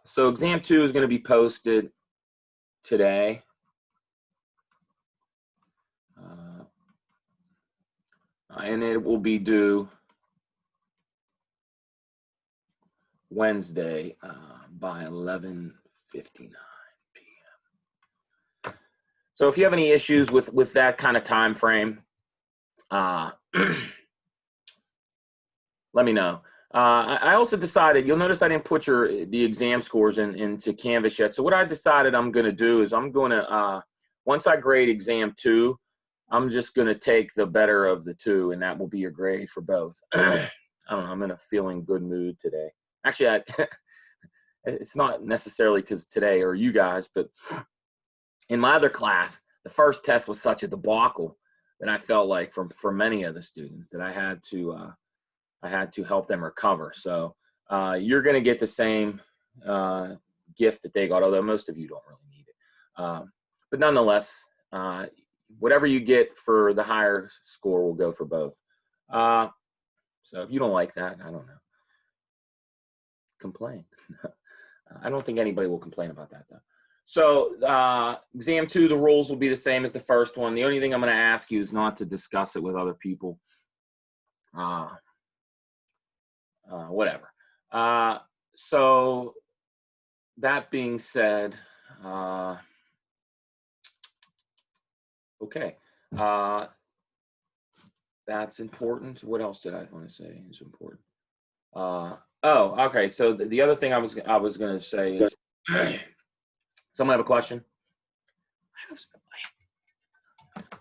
So exam 2 is going to be posted today. And it will be due Wednesday by 11:59 p.m. So if you have any issues with that kind of time frame, let me know. I also decided, you'll notice I didn't put the exam scores into Canvas yet. So what I decided I'm going to do is I'm going to, once I grade exam 2, I'm just going to take the better of the 2, and that will be your grade for both. I don't know, I'm in a feeling good mood today. Actually, it's not necessarily because today or you guys, but in my other class, the first test was such a debacle that I felt like for many of the students that I had to help them recover. So you're going to get the same gift that they got, although most of you don't really need it. But nonetheless, whatever you get for the higher score will go for both. So if you don't like that, I don't know. Complain. I don't think anybody will complain about that, though. So exam 2, the rules will be the same as the first one. The only thing I'm going to ask you is not to discuss it with other people. Whatever. So that being said, okay. That's important. What else did I want to say is important? Oh, okay. So the other thing I was going to say is, someone have a question?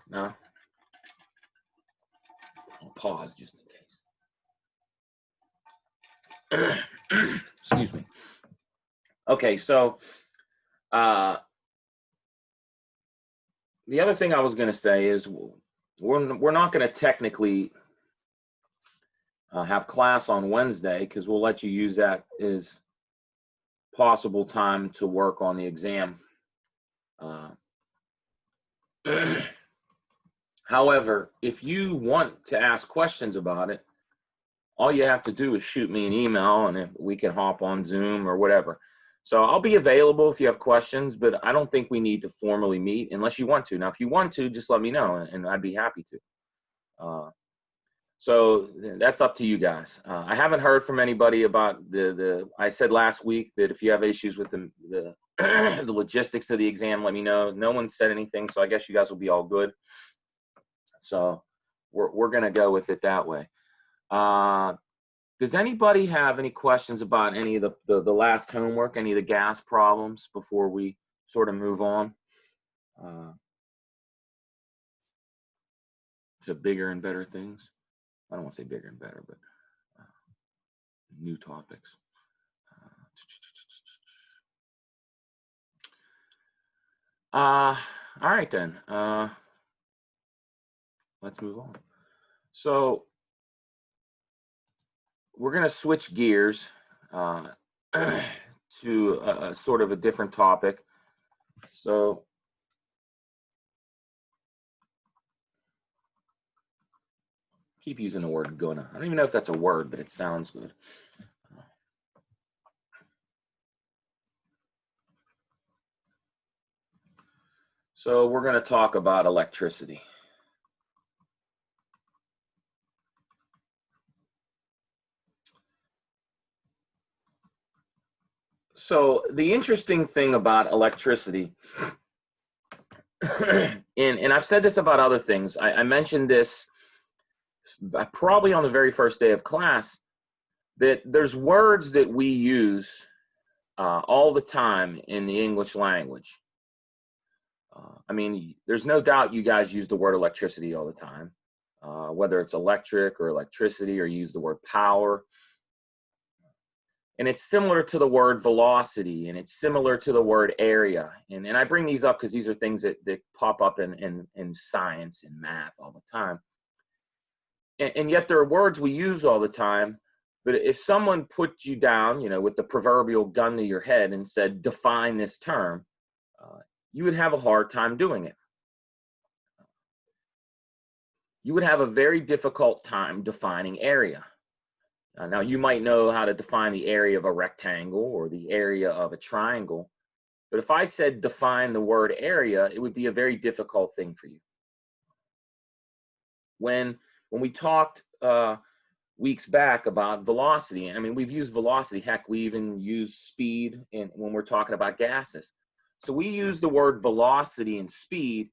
No. I'll pause just in case. Excuse me. Okay, so the other thing I was going to say is we're not going to technically have class on Wednesday because we'll let you use that as possible time to work on the exam. However, if you want to ask questions about it, all you have to do is shoot me an email and we can hop on Zoom or whatever. So I'll be available if you have questions, but I don't think we need to formally meet unless you want to. Now, if you want to, just let me know and I'd be happy to. So that's up to you guys. I haven't heard from anybody about I said last week that if you have issues with the logistics of the exam, let me know. No one said anything, so I guess you guys will be all good. So we're going to go with it that way. Does anybody have any questions about any of the last homework, any of the gas problems before we sort of move on to bigger and better things? I don't want to say bigger and better, but new topics. All right, then. Let's move on. So we're going to switch gears to a sort of a different topic. So keep using the word gonna. I don't even know if that's a word, but it sounds good. So we're going to talk about electricity. So the interesting thing about electricity, and I've said this about other things, I mentioned this probably on the very first day of class, that there's words that we use all the time in the English language. I mean, there's no doubt you guys use the word electricity all the time, whether it's electric or electricity, or use the word power. And it's similar to the word velocity, and it's similar to the word area. And I bring these up because these are things that pop up in science and math all the time. And yet there are words we use all the time. But if someone put you down, you know, with the proverbial gun to your head and said, define this term, you would have a hard time doing it. You would have a very difficult time defining area. Now, you might know how to define the area of a rectangle or the area of a triangle, but if I said define the word area, it would be a very difficult thing for you. When we talked weeks back about velocity, I mean, we've used velocity, heck, we even use speed when we're talking about gases. So we use the word velocity and speed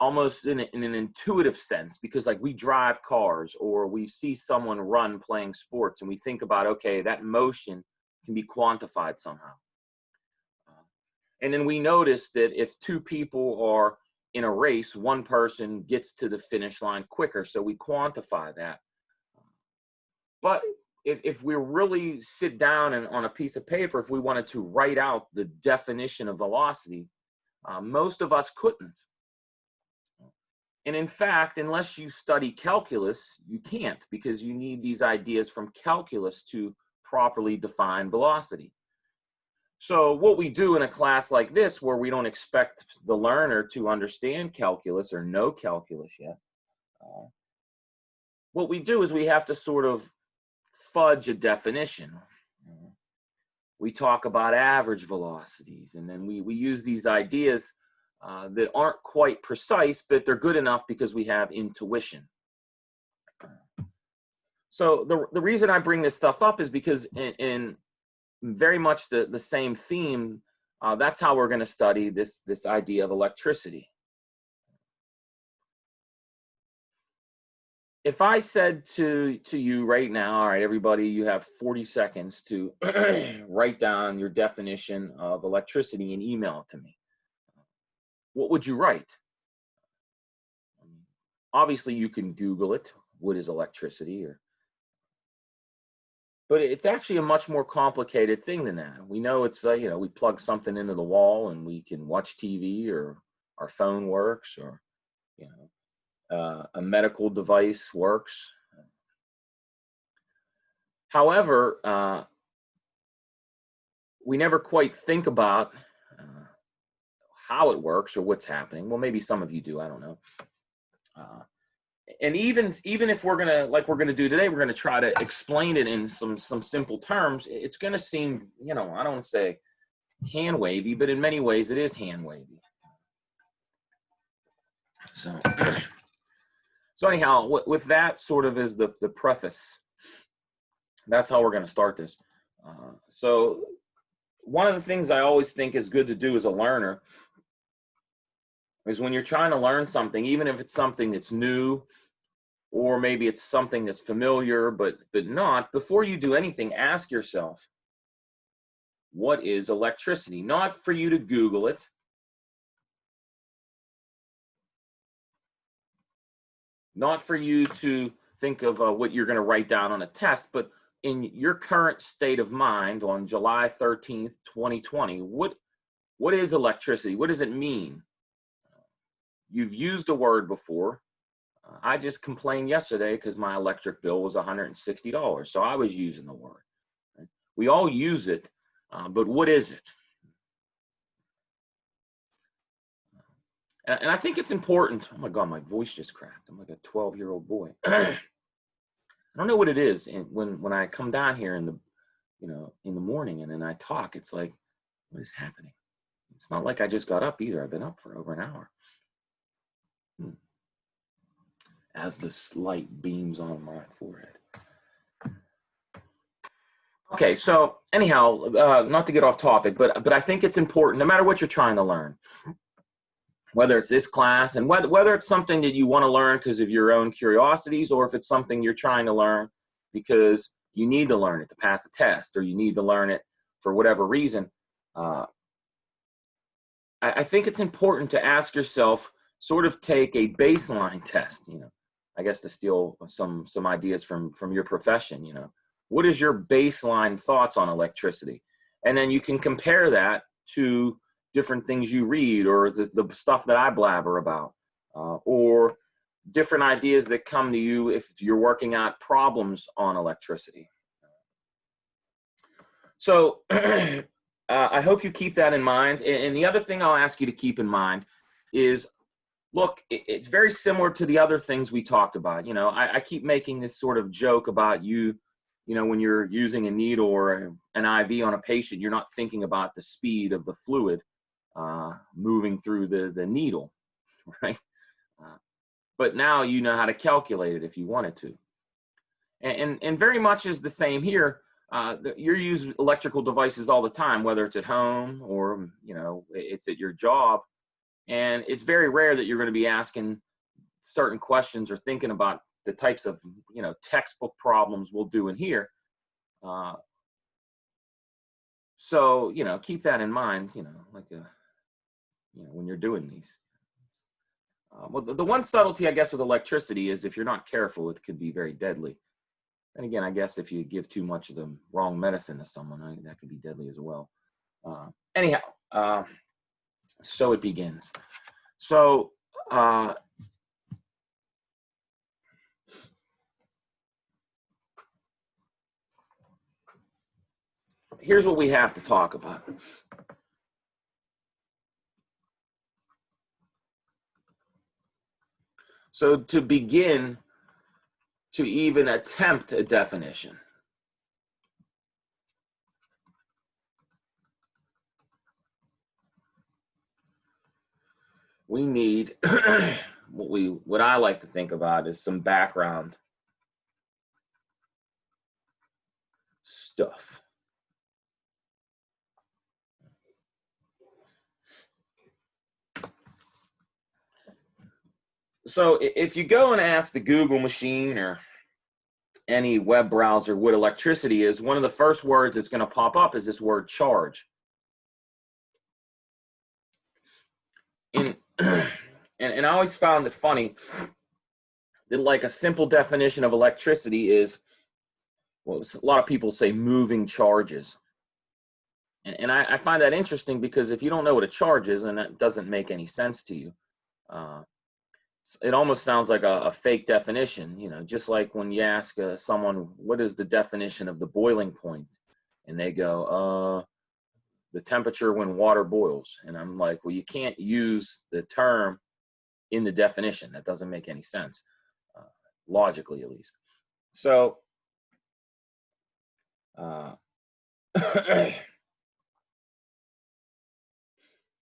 almost in an intuitive sense, because like we drive cars or we see someone run playing sports and we think about, okay, that motion can be quantified somehow. And then we notice that if two people are in a race, one person gets to the finish line quicker, so we quantify that. But if we really sit down and on a piece of paper, if we wanted to write out the definition of velocity, most of us couldn't. And in fact, unless you study calculus, you can't, because you need these ideas from calculus to properly define velocity. So what we do in a class like this, where we don't expect the learner to understand calculus or know calculus yet, what we do is we have to sort of fudge a definition. We talk about average velocities, and then we use these ideas that aren't quite precise, but they're good enough because we have intuition. So the reason I bring this stuff up is because in very much the same theme, that's how we're going to study this idea of electricity. If I said to you right now, all right, everybody, you have 40 seconds to write down your definition of electricity and email it to me, what would you write? Obviously, you can Google it. What is electricity? But it's actually a much more complicated thing than that. We know it's, you know, we plug something into the wall and we can watch TV, or our phone works, or, you know, a medical device works. However, we never quite think about how it works or what's happening. Well, maybe some of you do, I don't know. And even if we're gonna do today, we're gonna try to explain it in some simple terms. It's gonna seem, you know, I don't want to say hand wavy, but in many ways it is hand wavy. So anyhow, with that sort of as the preface, that's how we're going to start this. So one of the things I always think is good to do as a learner is when you're trying to learn something, even if it's something that's new, or maybe it's something that's familiar but not, before you do anything, ask yourself, what is electricity? Not for you to Google it. Not for you to think of what you're going to write down on a test, but in your current state of mind on July 13th, 2020, what is electricity? What does it mean? You've used the word before. I just complained yesterday because my electric bill was $160, so I was using the word. We all use it, but what is it? And I think it's important. Oh my God, my voice just cracked. I'm like a 12-year-old boy. I don't know what it is. And when I come down here in the morning and then I talk, it's like, what is happening? It's not like I just got up either. I've been up for over an hour. As the light beams on my forehead. Okay, so anyhow, not to get off topic, but I think it's important, no matter what you're trying to learn, whether it's this class and whether it's something that you want to learn because of your own curiosities, or if it's something you're trying to learn because you need to learn it to pass a test, or you need to learn it for whatever reason, I think it's important to ask yourself, sort of take a baseline test, I guess to steal some ideas from your profession, what is your baseline thoughts on electricity? And then you can compare that to different things you read, or the stuff that I blabber about, or different ideas that come to you if you're working out problems on electricity. So I hope you keep that in mind. And the other thing I'll ask you to keep in mind is, look, it's very similar to the other things we talked about. I keep making this sort of joke about you you know, when you're using a needle or an IV on a patient, you're not thinking about the speed of the fluid moving through the needle, right? But now you know how to calculate it if you wanted to. And very much is the same here. You're using electrical devices all the time, whether it's at home or, you know, it's at your job. And it's very rare that you're going to be asking certain questions or thinking about the types of, you know, textbook problems we'll do in here. So, you know, keep that in mind, you know, like, you know, when you're doing these. Well, the one subtlety, I guess, with electricity is if you're not careful, it could be very deadly. And again, I guess if you give too much of the wrong medicine to someone, that could be deadly as well. Anyhow, so it begins. So, here's what we have to talk about. So to begin to even attempt a definition, we need what I like to think about is some background stuff. So if you go and ask the Google machine or any web browser what electricity is, one of the first words that's going to pop up is this word charge. And I always found it funny that, like, a simple definition of electricity is, well, a lot of people say moving charges. And I find that interesting because if you don't know what a charge is, and that doesn't make any sense to you, it almost sounds like a fake definition, you know, just like when you ask someone, what is the definition of the boiling point? And they go, the temperature when water boils. And I'm like, well, you can't use the term in the definition. That doesn't make any sense, logically at least. So,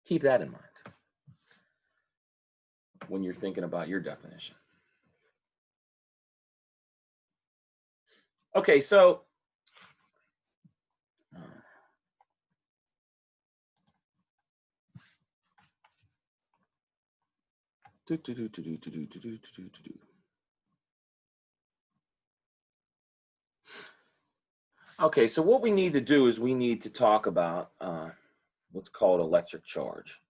keep that in mind when you're thinking about your definition. Okay, so okay, so what we need to do is we need to talk about what's called electric charge.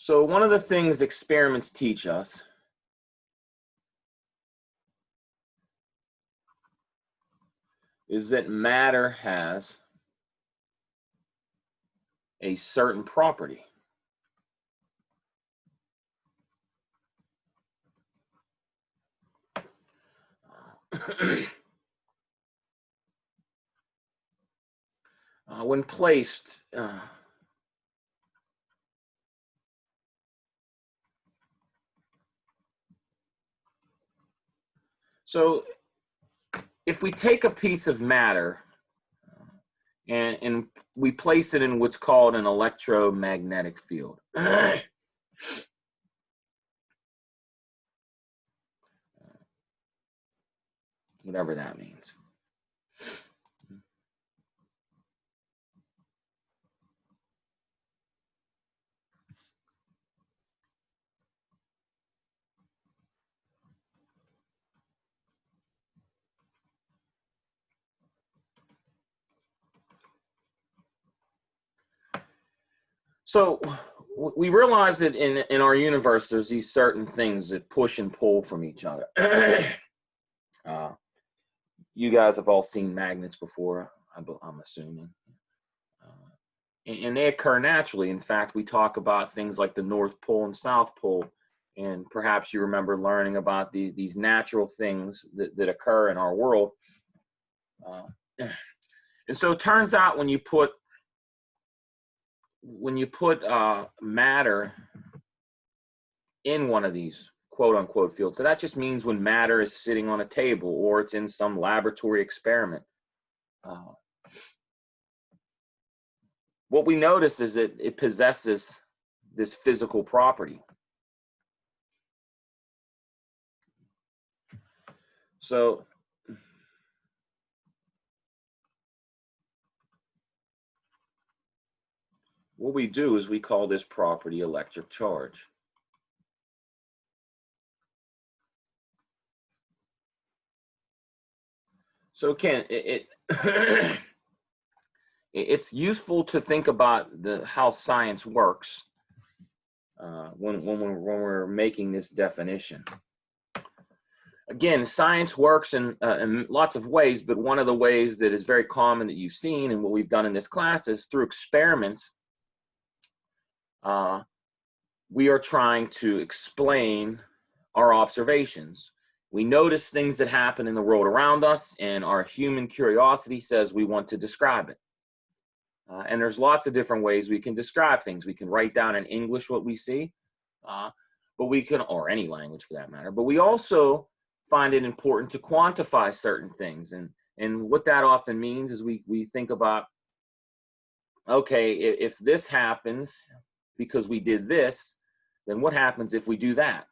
So one of the things experiments teach us is that matter has a certain property. When placed so if we take a piece of matter and we place it in what's called an electromagnetic field, whatever that means. So we realize that in our universe, there's these certain things that push and pull from each other. You guys have all seen magnets before, I'm assuming. And they occur naturally. In fact, we talk about things like the North Pole and South Pole. And perhaps you remember learning about these natural things that occur in our world. And so it turns out when you put when you put matter in one of these quote unquote fields, so that just means when matter is sitting on a table or it's in some laboratory experiment, what we notice is that it possesses this physical property. So what we do is we call this property electric charge. So again, it's useful to think about how science works when we're making this definition. Again, science works in lots of ways, but one of the ways that is very common that you've seen and what we've done in this class is through experiments. We are trying to explain our observations. We notice things that happen in the world around us, and our human curiosity says we want to describe it. And there's lots of different ways we can describe things. We can write down in English what we see, but we can, or any language for that matter, but we also find it important to quantify certain things. And what that often means is we think about, okay, if this happens because we did this, then what happens if we do that?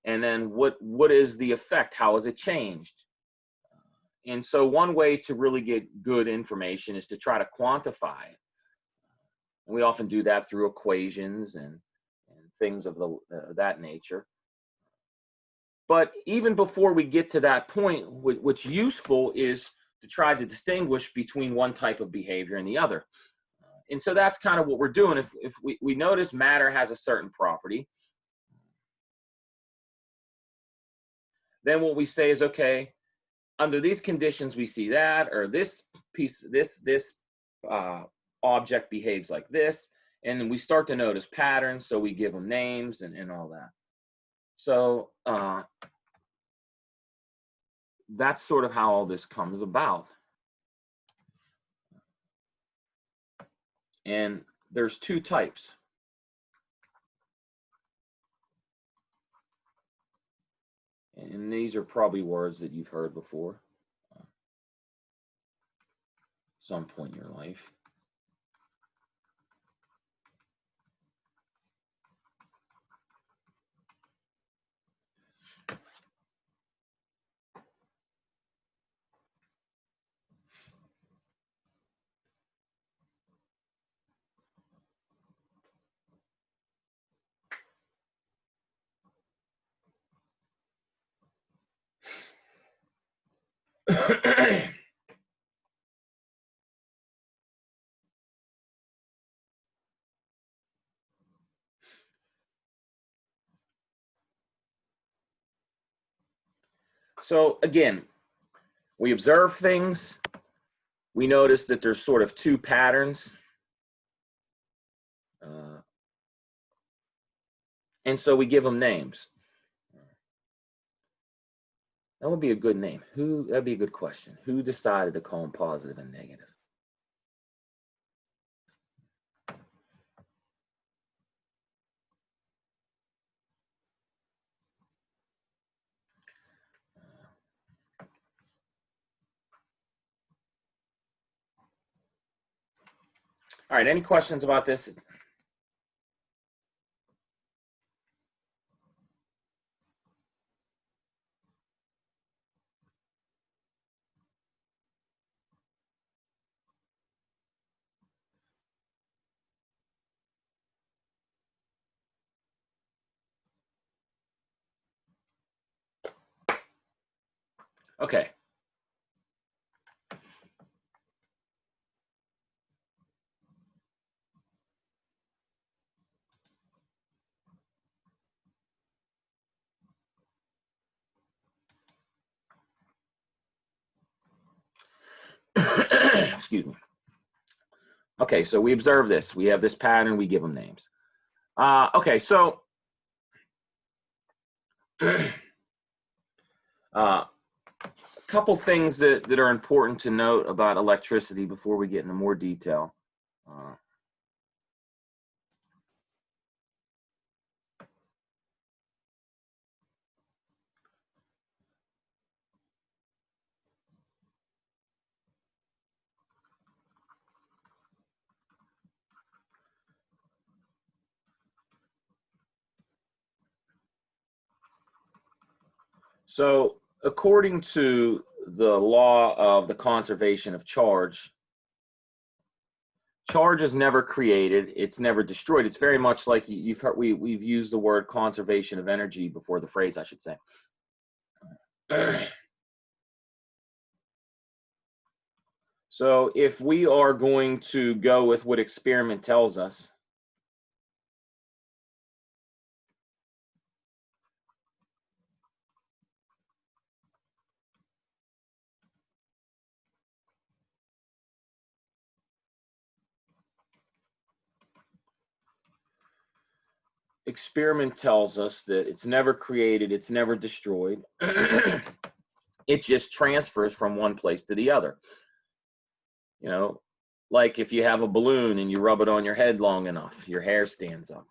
And then what is the effect? How has it changed? And so one way to really get good information is to try to quantify it. And we often do that through equations and things of that nature. But even before we get to that point, what's useful is to try to distinguish between one type of behavior and the other. And so that's kind of what we're doing. If we notice matter has a certain property, then what we say is, okay, under these conditions we see that, or this piece, this object behaves like this, and then we start to notice patterns, so we give them names and all that. So that's sort of how all this comes about. And there's two types. And these are probably words that you've heard before at some point in your life. So again, we observe things. We notice that there's sort of two patterns. And so we give them names. That would be a good name. That'd be a good question. Who decided to call them positive and negative? All right, any questions about this? Okay. Excuse me. Okay, so we observe this. We have this pattern. We give them names. Okay, so a couple things that are important to note about electricity before we get into more detail. So according to the law of the conservation of charge, charge is never created, it's never destroyed. It's very much like you've heard, we've used the word conservation of energy before, the phrase, I should say. So if we are going to go with what experiment tells us, experiment tells us that it's never created, it's never destroyed. It just transfers from one place to the other. You know, like if you have a balloon and you rub it on your head long enough, your hair stands up.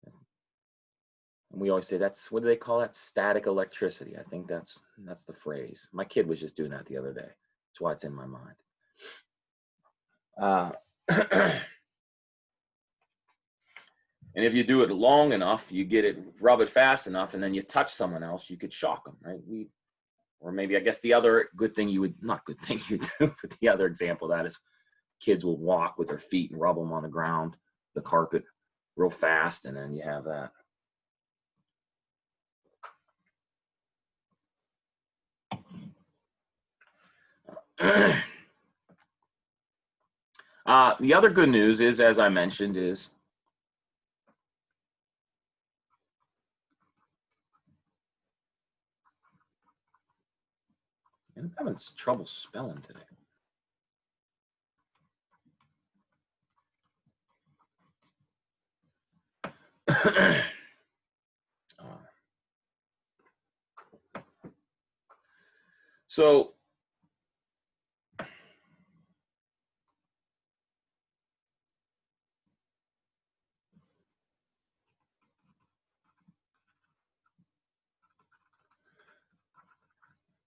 And we always say that's, what do they call that? Static electricity. I think that's the phrase. My kid was just doing that the other day. That's why it's in my mind. And if you do it long enough, you get it, rub it fast enough, and then you touch someone else, you could shock them, right? Or maybe, I guess the other good thing you would, not good thing you do, but the other example of that is kids will walk with their feet and rub them on the ground, the carpet, real fast, and then you have that. The other good news is, as I mentioned, is I'm having trouble spelling today.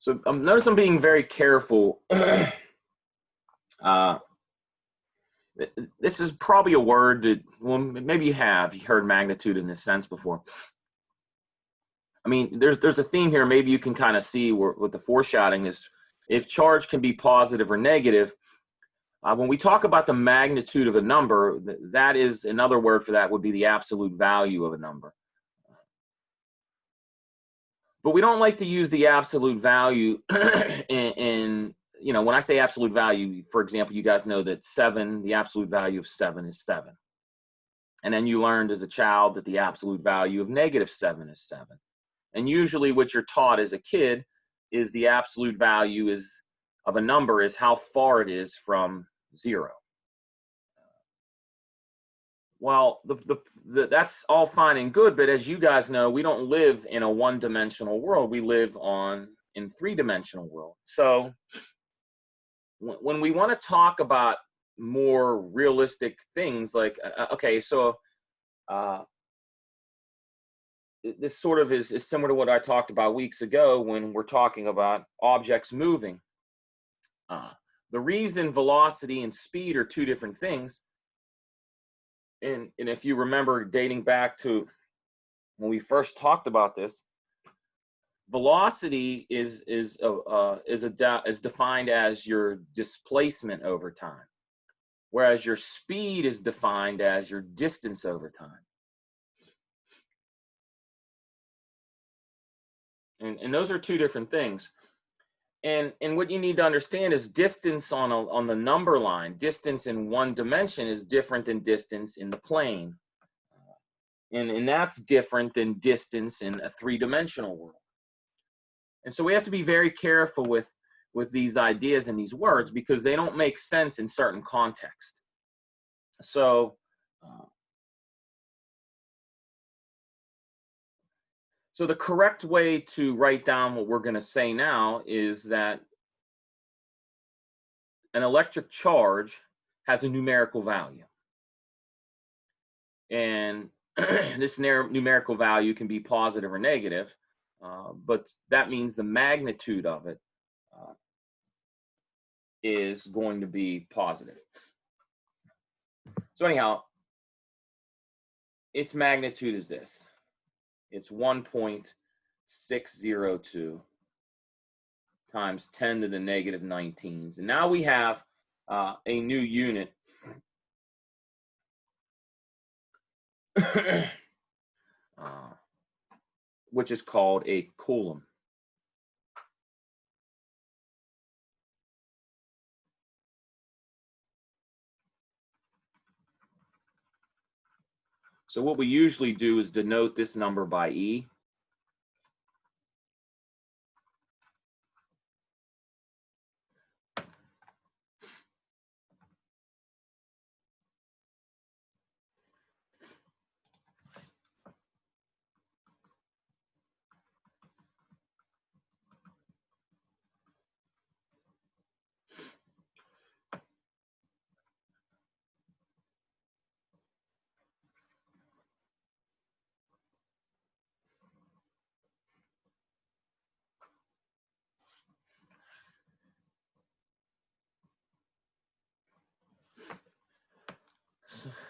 So notice I'm being very careful. This is probably a word that, well, maybe you heard magnitude in this sense before. I mean, there's a theme here. Maybe you can kind of see what the foreshadowing is. If charge can be positive or negative, when we talk about the magnitude of a number, that is, another word for that would be the absolute value of a number. But we don't like to use the absolute value in, you know, when I say absolute value, for example, you guys know that 7, the absolute value of 7 is 7. And then you learned as a child that the absolute value of -7 is 7. And usually what you're taught as a kid is the absolute value of a number is how far it is from 0. Well, that's all fine and good, but as you guys know, we don't live in a one-dimensional world. We live in three-dimensional world. So when we want to talk about more realistic things, like, okay, so this sort of is similar to what I talked about weeks ago when we're talking about objects moving. The reason velocity and speed are two different things, and if you remember dating back to when we first talked about this, velocity is defined as your displacement over time, whereas your speed is defined as your distance over time. And those are two different things. And what you need to understand is distance on the number line, distance in one dimension is different than distance in the plane. And that's different than distance in a three-dimensional world. And so we have to be very careful with these ideas and these words because they don't make sense in certain contexts. So the correct way to write down what we're going to say now is that an electric charge has a numerical value. And this numerical value can be positive or negative, but that means the magnitude of it is going to be positive. So anyhow, its magnitude is this. it's 1.602 times 10 to the negative 19s. And now we have a new unit which is called a coulomb. So what we usually do is denote this number by E.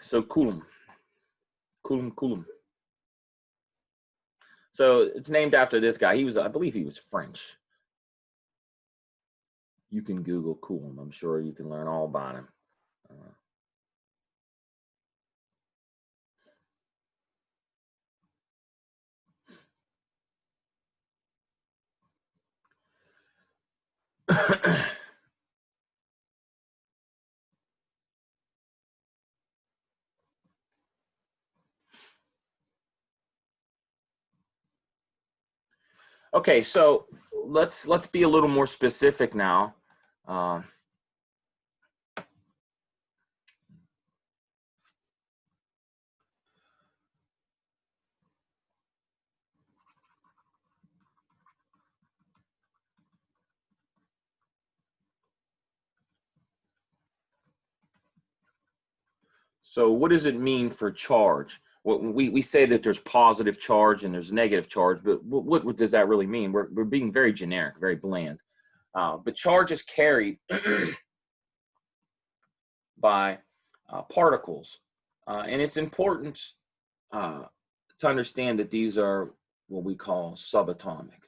So coulomb. So it's named after this guy. He was, I believe he was French. You can Google Coulomb. I'm sure you can learn all about him. Okay, so let's be a little more specific now. So what does it mean for charge? We say that there's positive charge and there's negative charge, but what does that really mean? We're being very generic, very bland. But charge is carried by particles. And it's important to understand that these are what we call subatomic.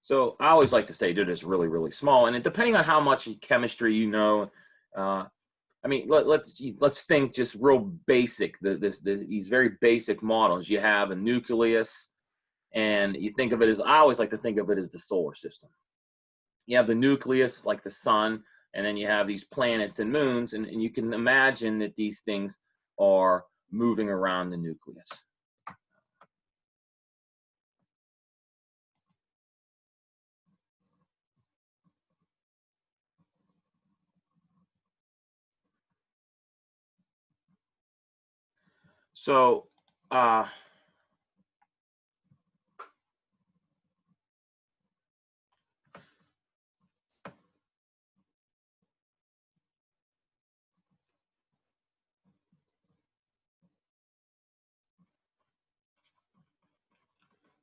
So I always like to say that it's really, really small. And depending on how much chemistry you know, I mean, let's think just real basic. These very basic models. You have a nucleus, and you think of it as, I always like to think of it as the solar system. You have the nucleus, like the sun, and then you have these planets and moons, and you can imagine that these things are moving around the nucleus. So,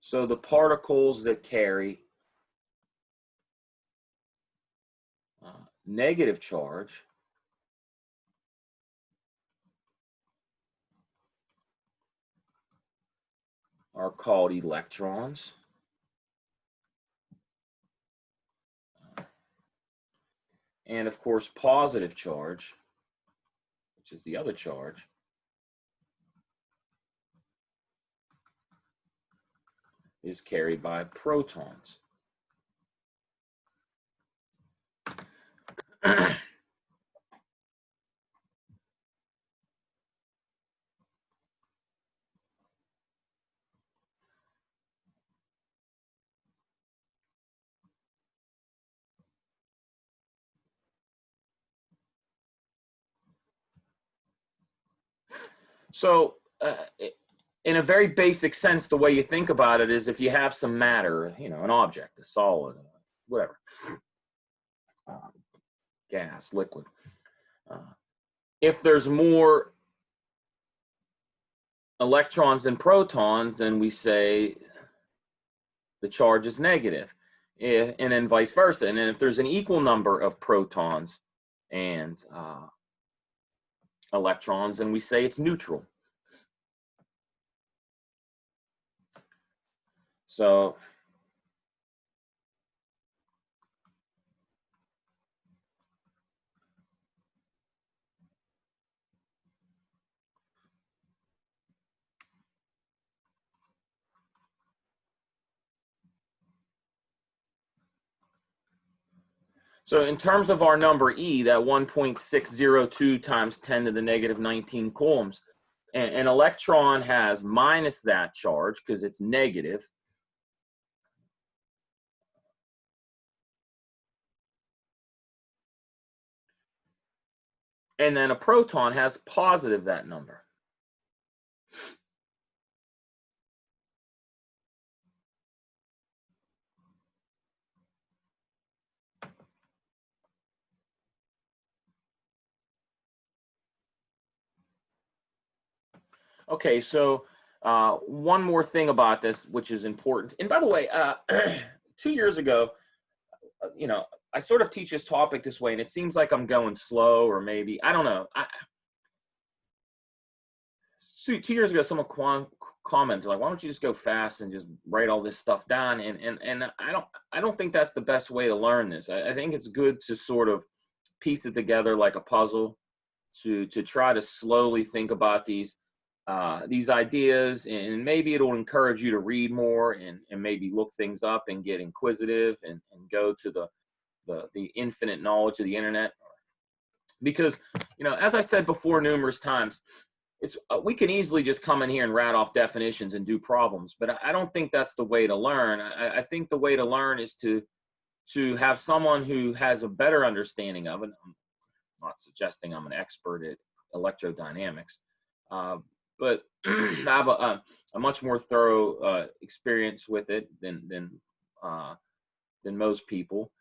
so the particles that carry negative charge are called electrons. And of course, positive charge, which is the other charge, is carried by protons. So, in a very basic sense, the way you think about it is if you have some matter, you know, an object, a solid, whatever, gas, liquid. If there's more electrons than protons, then we say the charge is negative, and then vice versa. And then if there's an equal number of protons and electrons, then we say it's neutral. So So in terms of our number E, that 1.602 times 10 to the negative 19 coulombs, an electron has minus that charge because it's negative. And then a proton has positive that number. Okay, so one more thing about this, which is important. And by the way, 2 years ago, you know, I sort of teach this topic this way, and it seems like I'm going slow, or maybe, I don't know. 2 years ago, someone commented like, "Why don't you just go fast and just write all this stuff down?" And I don't think that's the best way to learn this. I think it's good to sort of piece it together like a puzzle, to try to slowly think about these ideas, and maybe it'll encourage you to read more, and maybe look things up and get inquisitive, and go to the infinite knowledge of the internet. Because, you know, as I said before numerous times, it's we can easily just come in here and rat off definitions and do problems, but I don't think that's the way to learn. I think the way to learn is to have someone who has a better understanding of it. I'm not suggesting I'm an expert at electrodynamics, but I have a much more thorough experience with it than most people,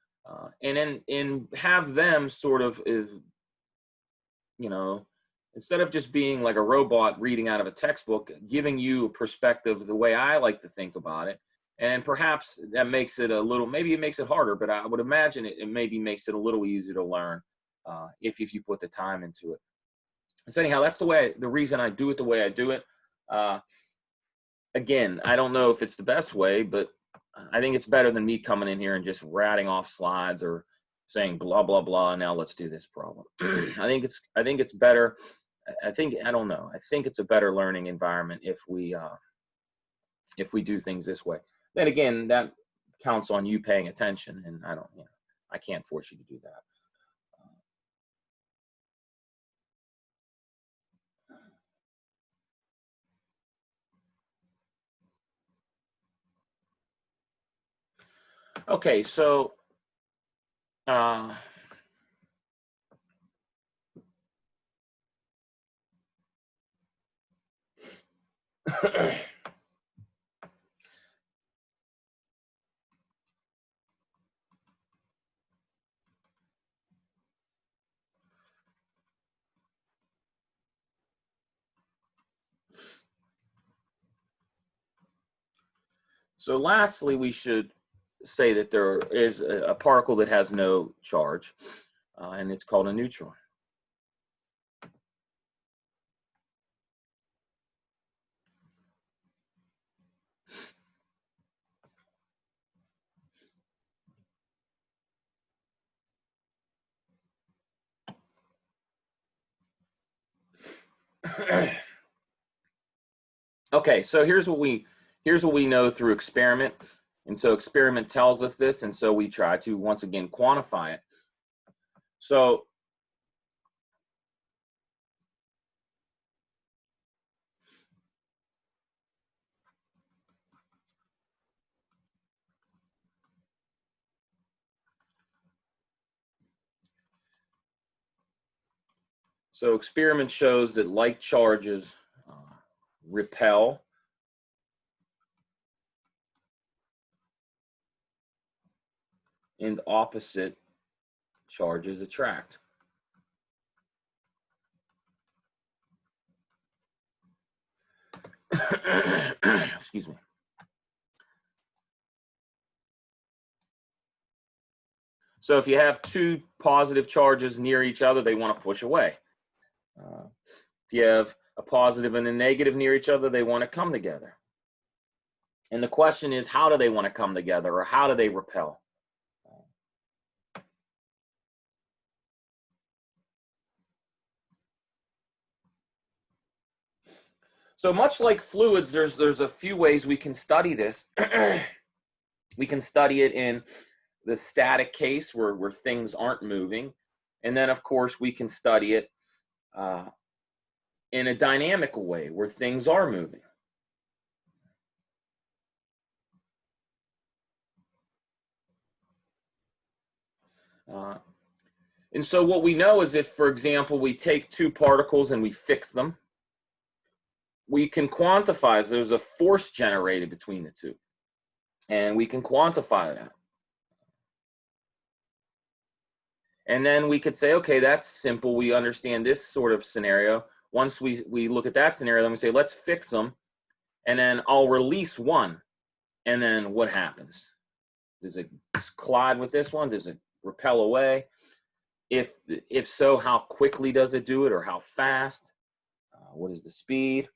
and then have them sort of, you know, instead of just being like a robot reading out of a textbook, giving you a perspective the way I like to think about it. And perhaps that makes it a little, maybe it makes it harder, but I would imagine it maybe makes it a little easier to learn if you put the time into it. So anyhow, that's the reason I do it the way I do it. Again, I don't know if it's the best way, but I think it's better than me coming in here and just ratting off slides or saying blah blah blah. Now let's do this problem. I think it's better. I don't know. I think it's a better learning environment if we do things this way. Then again, that counts on you paying attention, and I can't force you to do that. Okay, so so lastly, we should say that there is a particle that has no charge, and it's called a neutron. Okay, so here's what we know through experiment, and so experiment tells us this, and so we try to once again quantify it. So experiment shows that like charges repel and opposite charges attract. Excuse me. So if you have two positive charges near each other, they want to push away. If you have a positive and a negative near each other, they want to come together. And the question is, how do they want to come together, or how do they repel? So much like fluids, there's a few ways we can study this. We can study it in the static case where things aren't moving. And then, of course, we can study it in a dynamical way where things are moving. And so what we know is if, for example, we take two particles and we fix them, we can quantify, there's a force generated between the two. And we can quantify that. And then we could say, okay, that's simple. We understand this sort of scenario. Once we look at that scenario, then we say, let's fix them. And then I'll release one. And then what happens? Does it collide with this one? Does it repel away? If so, how quickly does it do it, or how fast? What is the speed?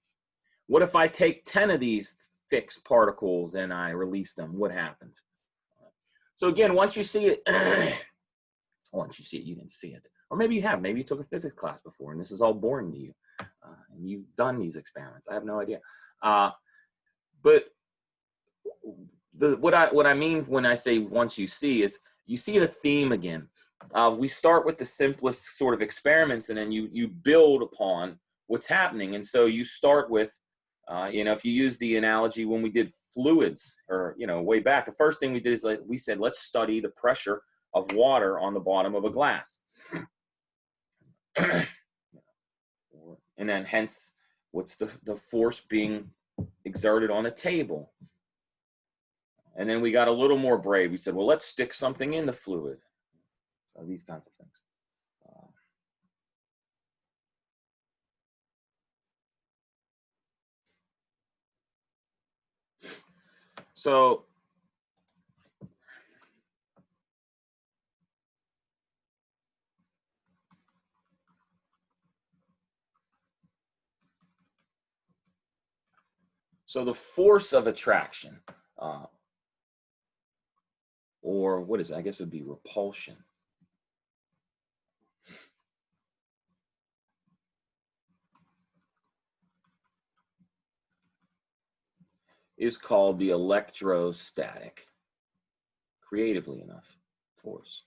What if I take 10 of these fixed particles and I release them? What happens? So again, once you see it, once you see it, you didn't see it. Or maybe you have. Maybe you took a physics class before, and this is all boring to you. And you've done these experiments. I have no idea. But what I mean when I say once you see is you see the theme again. We start with the simplest sort of experiments, and then you build upon what's happening. And so you start with, if you use the analogy when we did fluids, or, way back, the first thing we did is we said, let's study the pressure of water on the bottom of a glass. And then hence, what's the force being exerted on a table? And then we got a little more brave. We said, well, let's stick something in the fluid. So these kinds of things. So the force of attraction, or what is it? I guess it would be repulsion. Is called the electrostatic, creatively enough, force.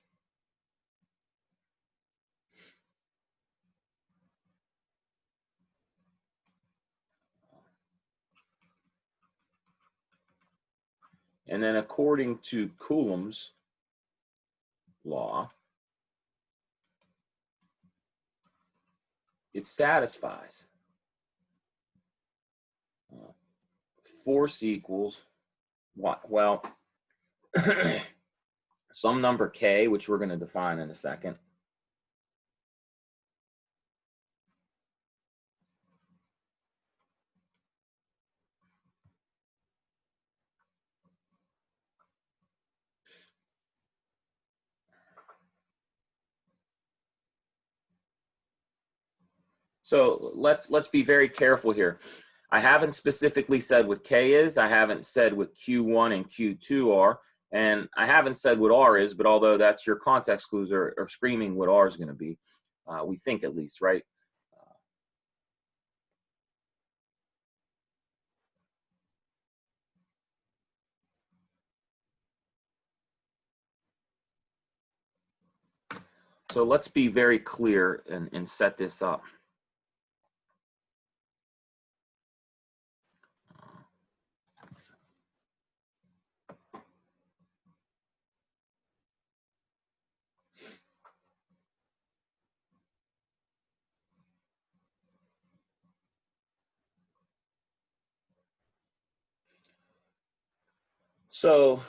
And then according to Coulomb's law, it satisfies. Force equals what? Well, some number k, which we're going to define in a second. So let's be very careful here. I haven't specifically said what K is. I haven't said what Q1 and Q2 are. And I haven't said what R is, but although that's your context clues are screaming what R is going to be, we think at least, right? So let's be very clear and set this up. So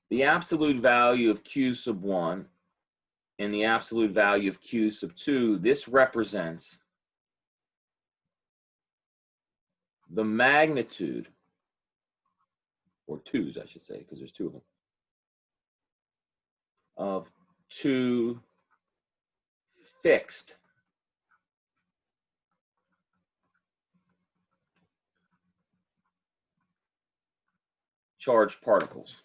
the absolute value of Q sub 1 and the absolute value of Q sub 2, this represents the magnitude, or twos, I should say, because there's two of them, of two fixed charged particles.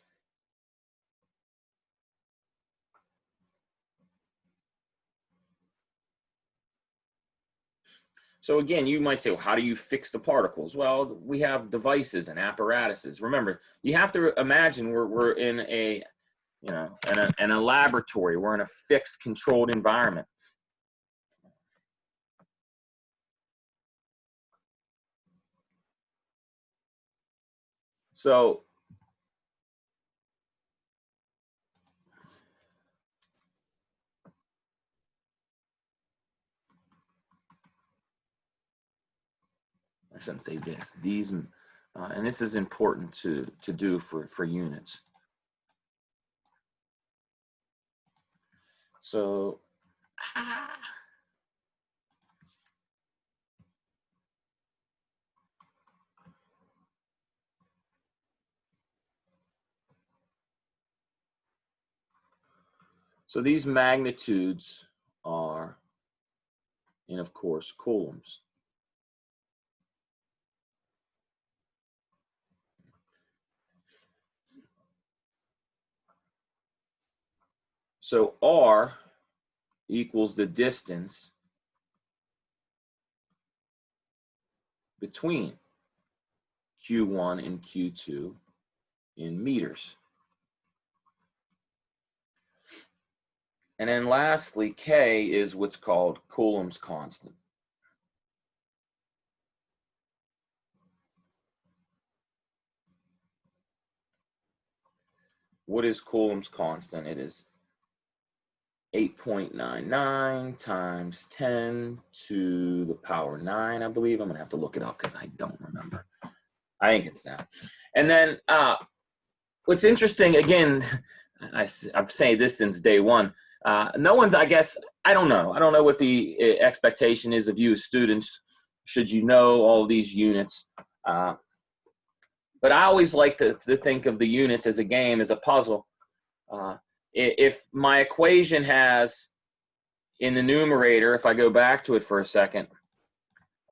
So again, you might say, well, how do you fix the particles? Well, we have devices and apparatuses. Remember, you have to imagine we're in a, you know, in a laboratory. We're in a fixed, controlled environment. So I shouldn't say this. These, and this is important to do for units. So, so these magnitudes are, and of course, coulombs. So R equals the distance between Q1 and Q2 in meters. And then lastly, K is what's called Coulomb's constant. What is Coulomb's constant? It is 8.99 times 10 to the power 9, I believe. I'm going to have to look it up because I don't remember. I think it's that. And then what's interesting, again, I've said this since day one. No one's, I guess, I don't know. I don't know what the expectation is of you as students, should you know all these units. But I always like to think of the units as a game, as a puzzle. If my equation has, in the numerator, if I go back to it for a second,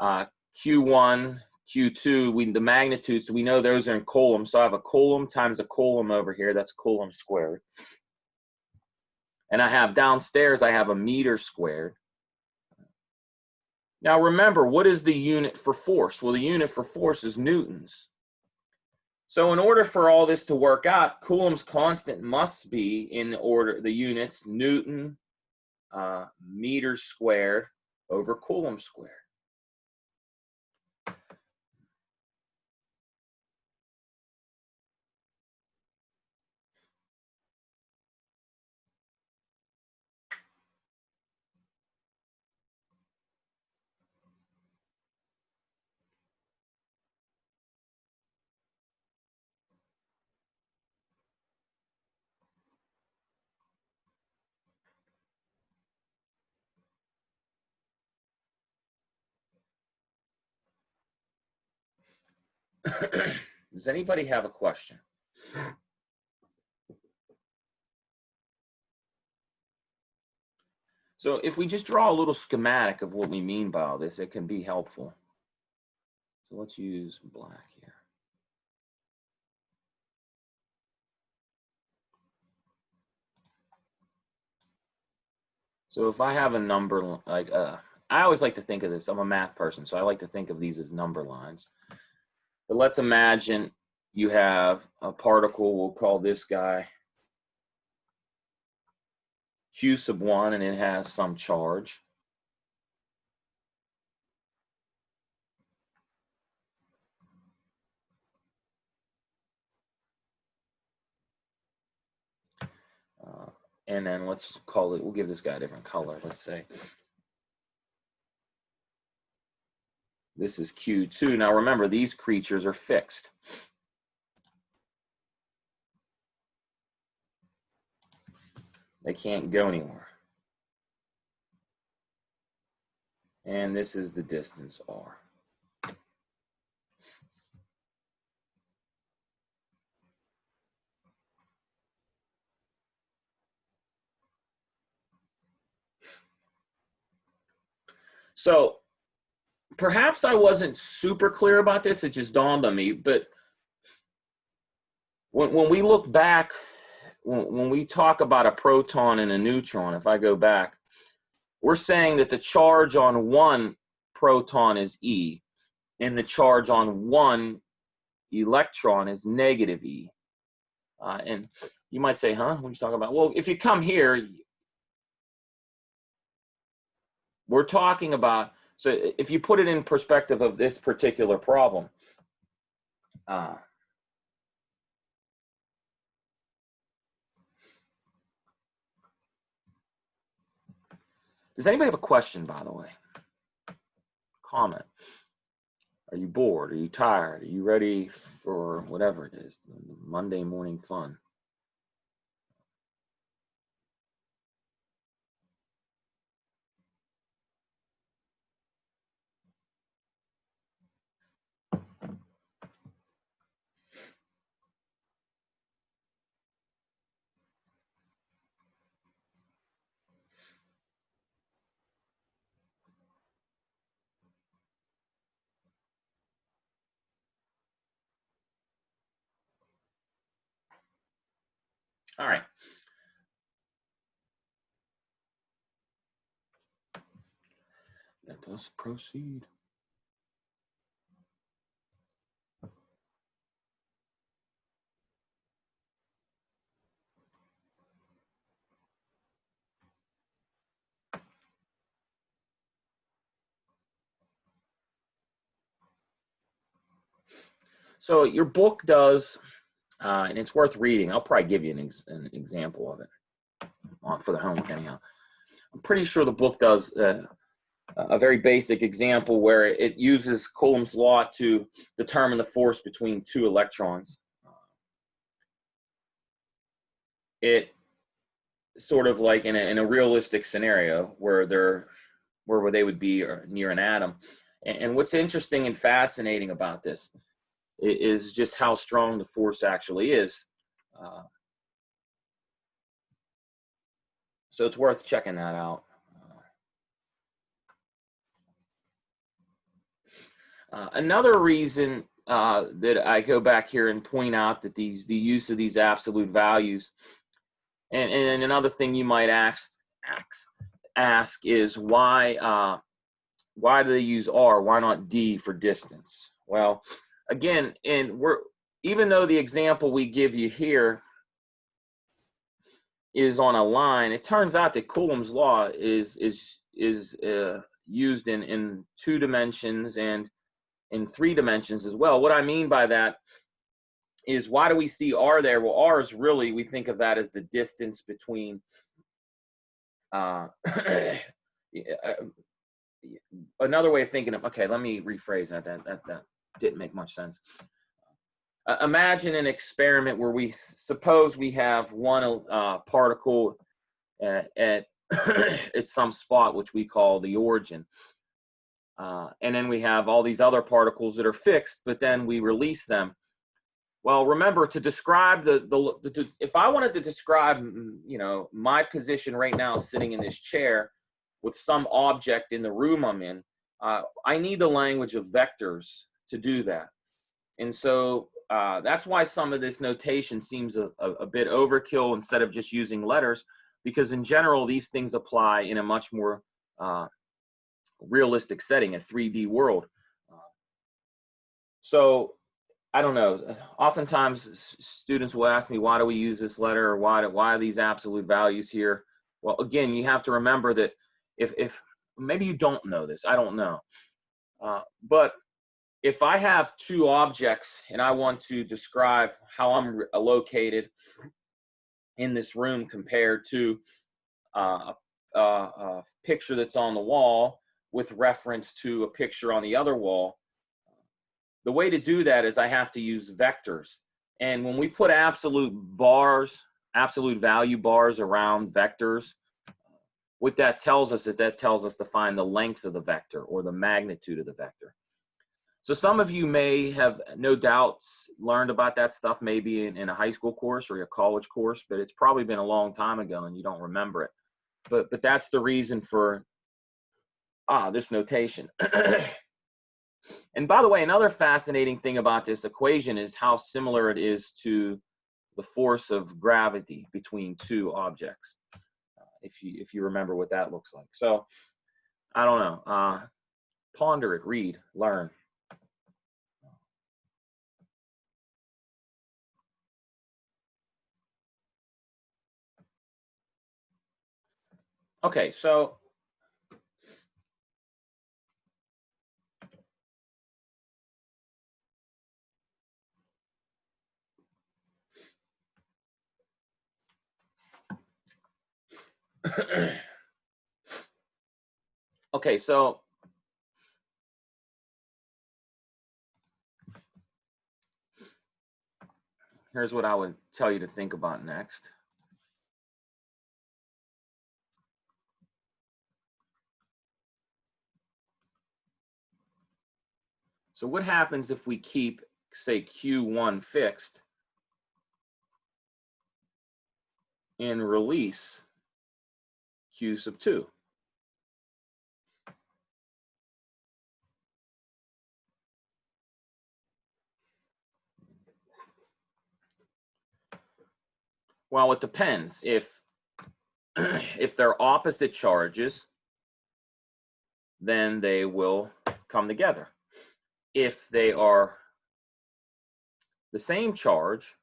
Q1, Q2, the magnitudes, we know those are in coulombs. So I have a coulomb times a coulomb over here. That's coulomb squared. And I have downstairs, I have a meter squared. Now remember, what is the unit for force? Well, the unit for force is newtons. So in order for all this to work out, Coulomb's constant must be in order, the units, Newton meters squared over Coulomb squared. Does anybody have a question? So if we just draw a little schematic of what we mean by all this, it can be helpful. So let's use black here. So if I have a number, like, I always like to think of this, I'm a math person, so I like to think of these as number lines. But let's imagine you have a particle, we'll call this guy Q sub 1, and it has some charge. And then let's call it, we'll give this guy a different color. Let's say this is Q2. Now remember, these creatures are fixed. They can't go anywhere. And this is the distance R. So perhaps I wasn't super clear about this. It just dawned on me. But when we look back, when we talk about a proton and a neutron, if I go back, we're saying that the charge on one proton is E, and the charge on one electron is negative E. And you might say, huh, what are you talking about? Well, if you come here, we're talking about, so if you put it in perspective of this particular problem, does anybody have a question, by the way? Comment. Are you bored? Are you tired? Are you ready for whatever it is, Monday morning fun? All right. Let us proceed. So your book does, and it's worth reading. I'll probably give you an example of it for the homework anyhow. I'm pretty sure the book does a very basic example where it uses Coulomb's law to determine the force between two electrons. It sort of like in a realistic scenario where they would be near an atom. And what's interesting and fascinating about this is just how strong the force actually is. So it's worth checking that out. Another reason that I go back here and point out that the use of these absolute values, and another thing you might ask is why do they use R? Why not D for distance? Well, again, even though the example we give you here is on a line, it turns out that Coulomb's law is used in 2 dimensions and in 3 dimensions as well. What I mean by that is, why do we see R there? Well, R is really, we think of that as the distance between another way of thinking of, okay, let me rephrase that. That didn't make much sense. Imagine an experiment where we suppose we have one particle at at some spot which we call the origin. And then we have all these other particles that are fixed, but then we release them. Well, remember, to describe if I wanted to describe, my position right now sitting in this chair with some object in the room I'm in, I need the language of vectors to do that. And so that's why some of this notation seems a bit overkill instead of just using letters, because in general, these things apply in a much more realistic setting, a 3D world. So I don't know. Oftentimes students will ask me, why do we use this letter, or why are these absolute values here? Well, again, you have to remember that if maybe you don't know this, I don't know. But if I have 2 objects and I want to describe how I'm located in this room compared to a picture that's on the wall with reference to a picture on the other wall, the way to do that is I have to use vectors. And when we put absolute value bars around vectors, what that tells us is to find the length of the vector or the magnitude of the vector. So some of you may have no doubt learned about that stuff maybe in a high school course or a college course, but it's probably been a long time ago and you don't remember it. But that's the reason for this notation. And by the way, another fascinating thing about this equation is how similar it is to the force of gravity between two objects, if you remember what that looks like. So I don't know. Ponder it, read, learn. Okay, so okay, so here's what I would tell you to think about next. So what happens if we keep, say, Q1 fixed and release Q sub 2? Well, it depends. If they're opposite charges, then they will come together. If they are the same charge,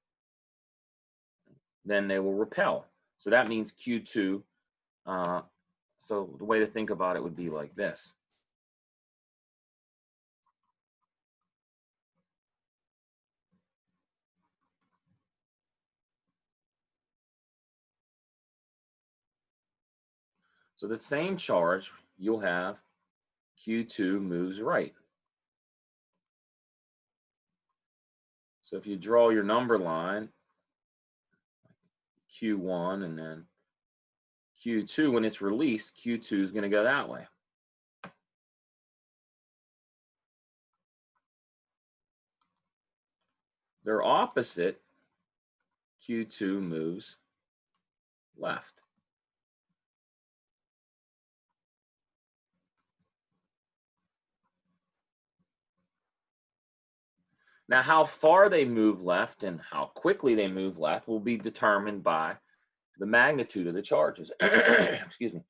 then they will repel. So that means Q2. So the way to think about it would be like this. So the same charge, you'll have Q2 moves right. So if you draw your number line, Q1 and then Q2, when it's released, Q2 is going to go that way. They're opposite, Q2 moves left. Now, how far they move left and how quickly they move left will be determined by the magnitude of the charges. Excuse me.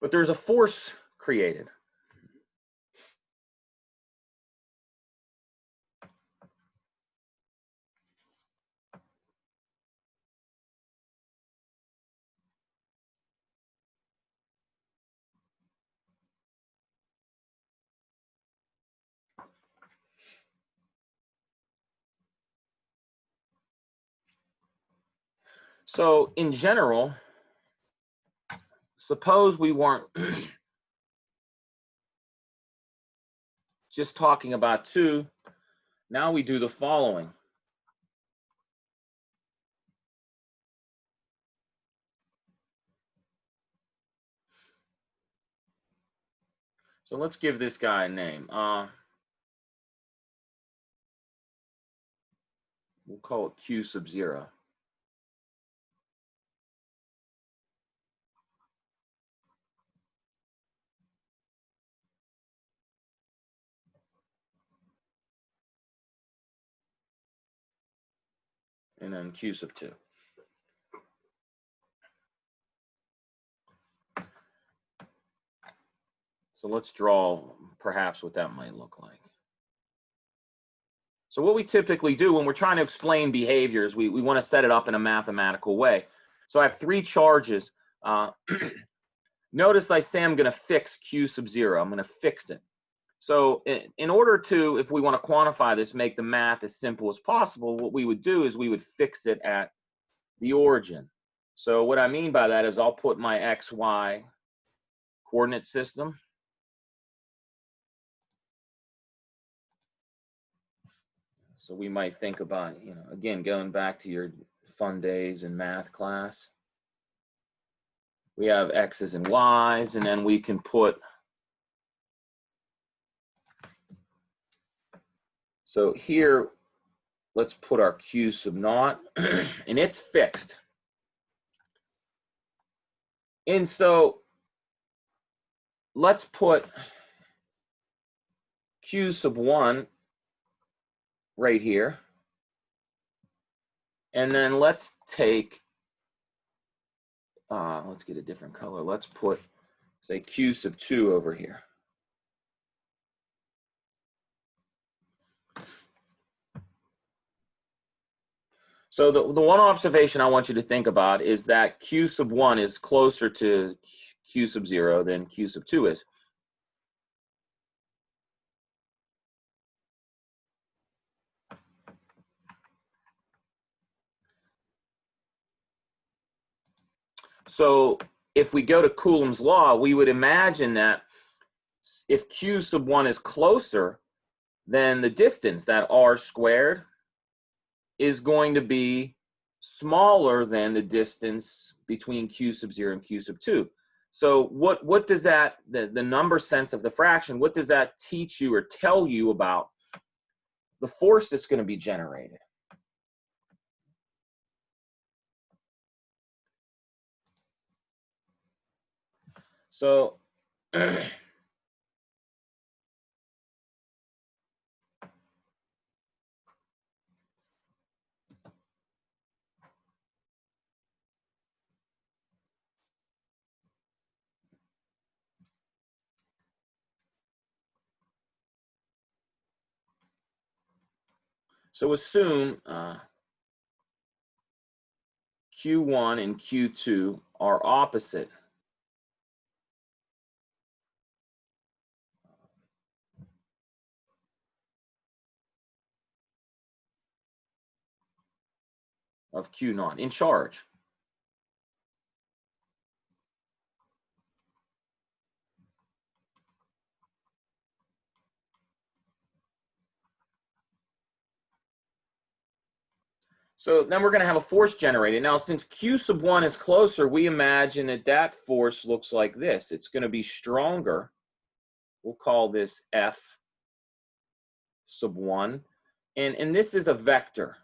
But there's a force created. So in general, suppose we weren't just talking about 2. Now we do the following. So let's give this guy a name. We'll call it Q sub 0. And then Q sub 2. So let's draw perhaps what that might look like. So what we typically do when we're trying to explain behaviors, we want to set it up in a mathematical way. So I have 3 charges. Notice I say I'm going to fix Q sub 0. I'm going to fix it. So in order to, if we want to quantify this, make the math as simple as possible, what we would do is we would fix it at the origin. So what I mean by that is I'll put my XY coordinate system. So we might think about, again, going back to your fun days in math class. We have X's and Y's, and then we can put, so here, let's put our Q sub 0, and it's fixed. And so let's put q sub 1 right here. And then let's take, let's get a different color. Let's put, say, q sub 2 over here. So the one observation I want you to think about is that q sub 1 is closer to q sub 0 than q sub 2 is. So if we go to Coulomb's law, we would imagine that if q sub 1 is closer, then the distance, that r squared, is going to be smaller than the distance between q sub 0 and q sub 2. So what does that, the number sense of the fraction, what does that teach you or tell you about the force that's going to be generated? So so assume Q1 and Q2 are opposite. Of Q0 in charge. So then we're going to have a force generated. Now, since Q sub 1 is closer, we imagine that that force looks like this. It's going to be stronger. We'll call this F sub 1. And this is a vector.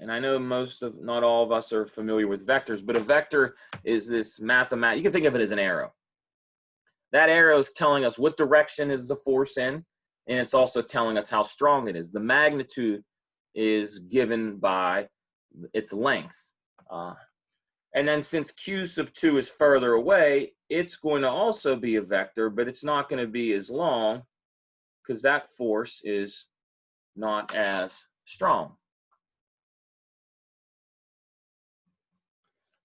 And I know not all of us are familiar with vectors, but a vector is this mathematical, you can think of it as an arrow. That arrow is telling us what direction is the force in, and it's also telling us how strong it is. The magnitude is given by its length. And then since Q sub 2 is further away, it's going to also be a vector, but it's not going to be as long because that force is not as strong.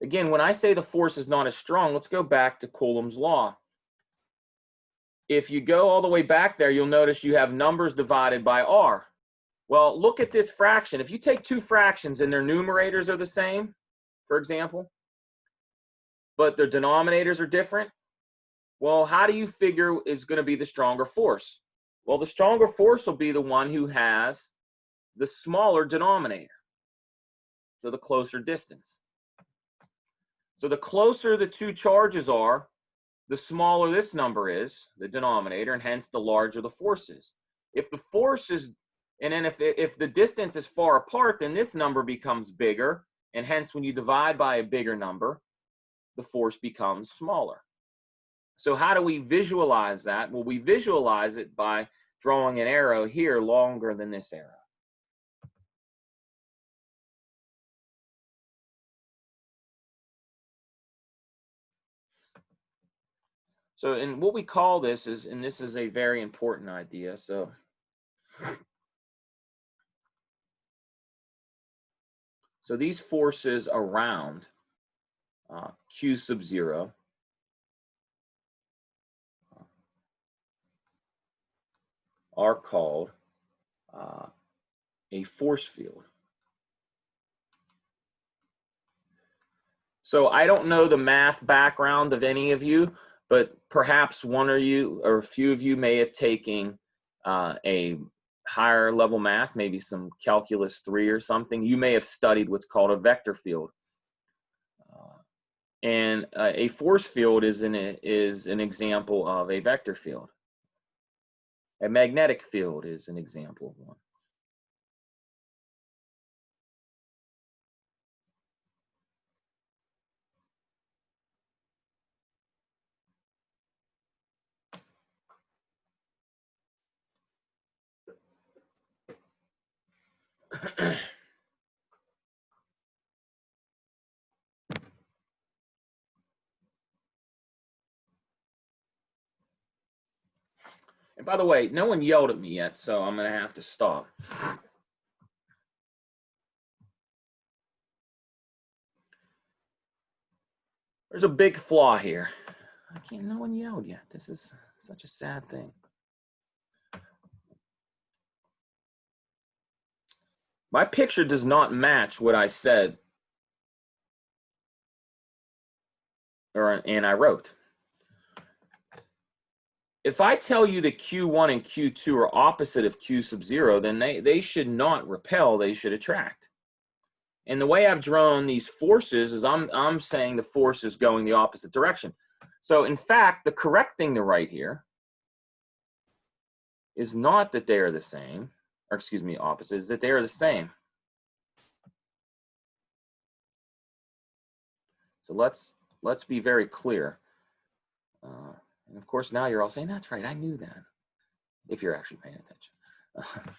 Again, when I say the force is not as strong, let's go back to Coulomb's law. If you go all the way back there, you'll notice you have numbers divided by r. Well, look at this fraction. If you take two fractions and their numerators are the same, for example, but their denominators are different, well, how do you figure is going to be the stronger force? Well, the stronger force will be the one who has the smaller denominator, so the closer distance. So the closer the two charges are, the smaller this number is, the denominator, and hence the larger the force is. If the force is, and then if the distance is far apart, then this number becomes bigger, and hence when you divide by a bigger number, the force becomes smaller. So how do we visualize that? Well, we visualize it by drawing an arrow here longer than this arrow. So, and what we call this is, and this is a very important idea, so these forces around Q sub 0 are called a force field. So I don't know the math background of any of you, but perhaps one of you or a few of you may have taken a higher level math, maybe some calculus 3 or something. You may have studied what's called a vector field. And a force field is an example of a vector field. A magnetic field is an example of one. And by the way, no one yelled at me yet, so I'm going to have to stop. There's a big flaw here. No one yelled yet. This is such a sad thing. My picture does not match what I said and I wrote. If I tell you that Q1 and Q2 are opposite of Q sub 0, then they should not repel, they should attract. And the way I've drawn these forces is I'm saying the force is going the opposite direction. So in fact, the correct thing to write here is not that they are the same, or excuse me, opposite, is that they are the same. So let's be very clear. And of course, now you're all saying, that's right, I knew that, if you're actually paying attention.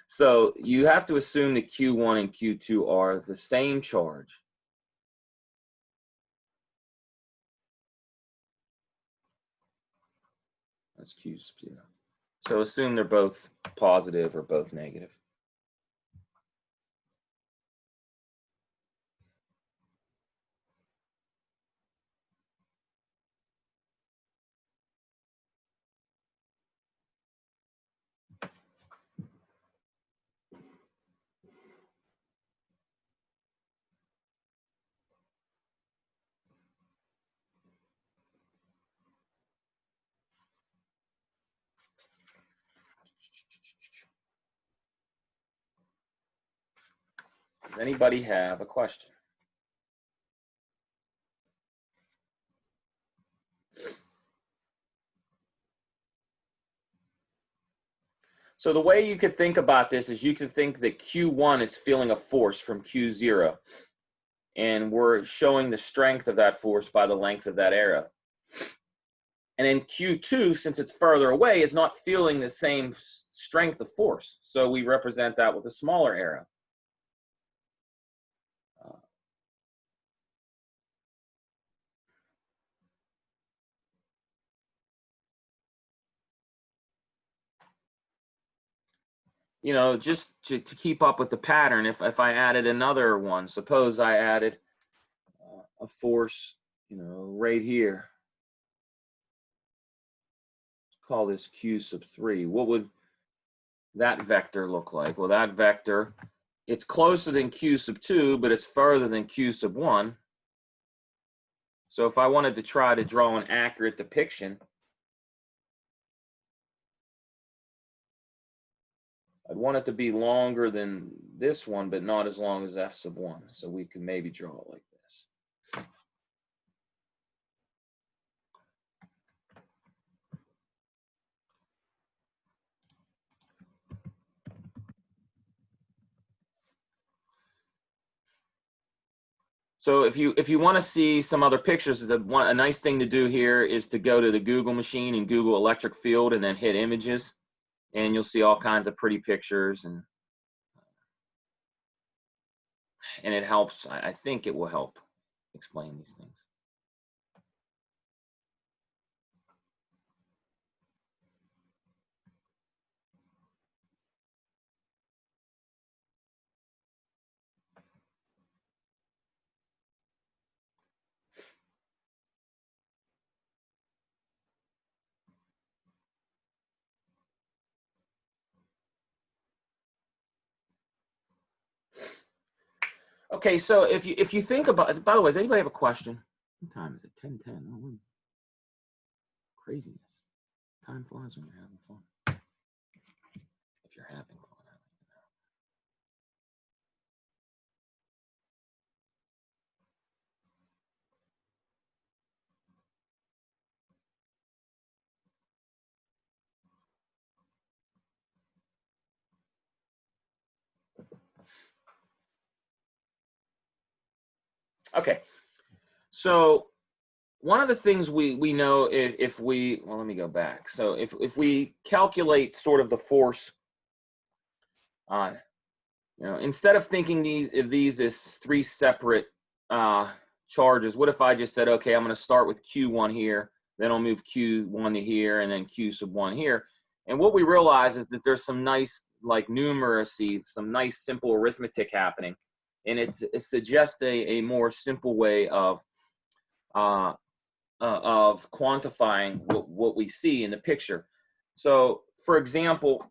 So you have to assume that Q1 and Q2 are the same charge. That's Q sub 0. So assume they're both positive or both negative. Does anybody have a question? So the way you could think about this is you could think that Q1 is feeling a force from Q0, and we're showing the strength of that force by the length of that arrow. And then Q2, since it's further away, is not feeling the same strength of force. So we represent that with a smaller arrow. You know, just to keep up with the pattern, if I added another one, suppose I added a force, you know, right here. Let's call this Q sub 3. What would that vector look like? Well, that vector, it's closer than Q sub 2, but it's further than Q sub 1. So if I wanted to try to draw an accurate depiction, I'd want it to be longer than this one, but not as long as F sub 1. So we can maybe draw it like this. So if you want to see some other pictures, a nice thing to do here is to go to the Google machine and Google electric field and then hit images, and you'll see all kinds of pretty pictures, and it helps. I think it will help explain these things. Okay, so if you think about, by the way, does anybody have a question? What time is it? 10:10. Oh, craziness. Time flies when you're having fun. If you're having fun. Okay, so one of the things we know if we, well, let me go back. So if we calculate sort of the force, let instead of thinking of these as three separate charges, what if I just said, okay, I'm going to start with Q1 here, then I'll move Q1 to here, and then Q sub 1 here. And what we realize is that there's some nice, like, numeracy, some nice simple arithmetic happening. And it suggests a more simple way of quantifying what we see in the picture. So, for example,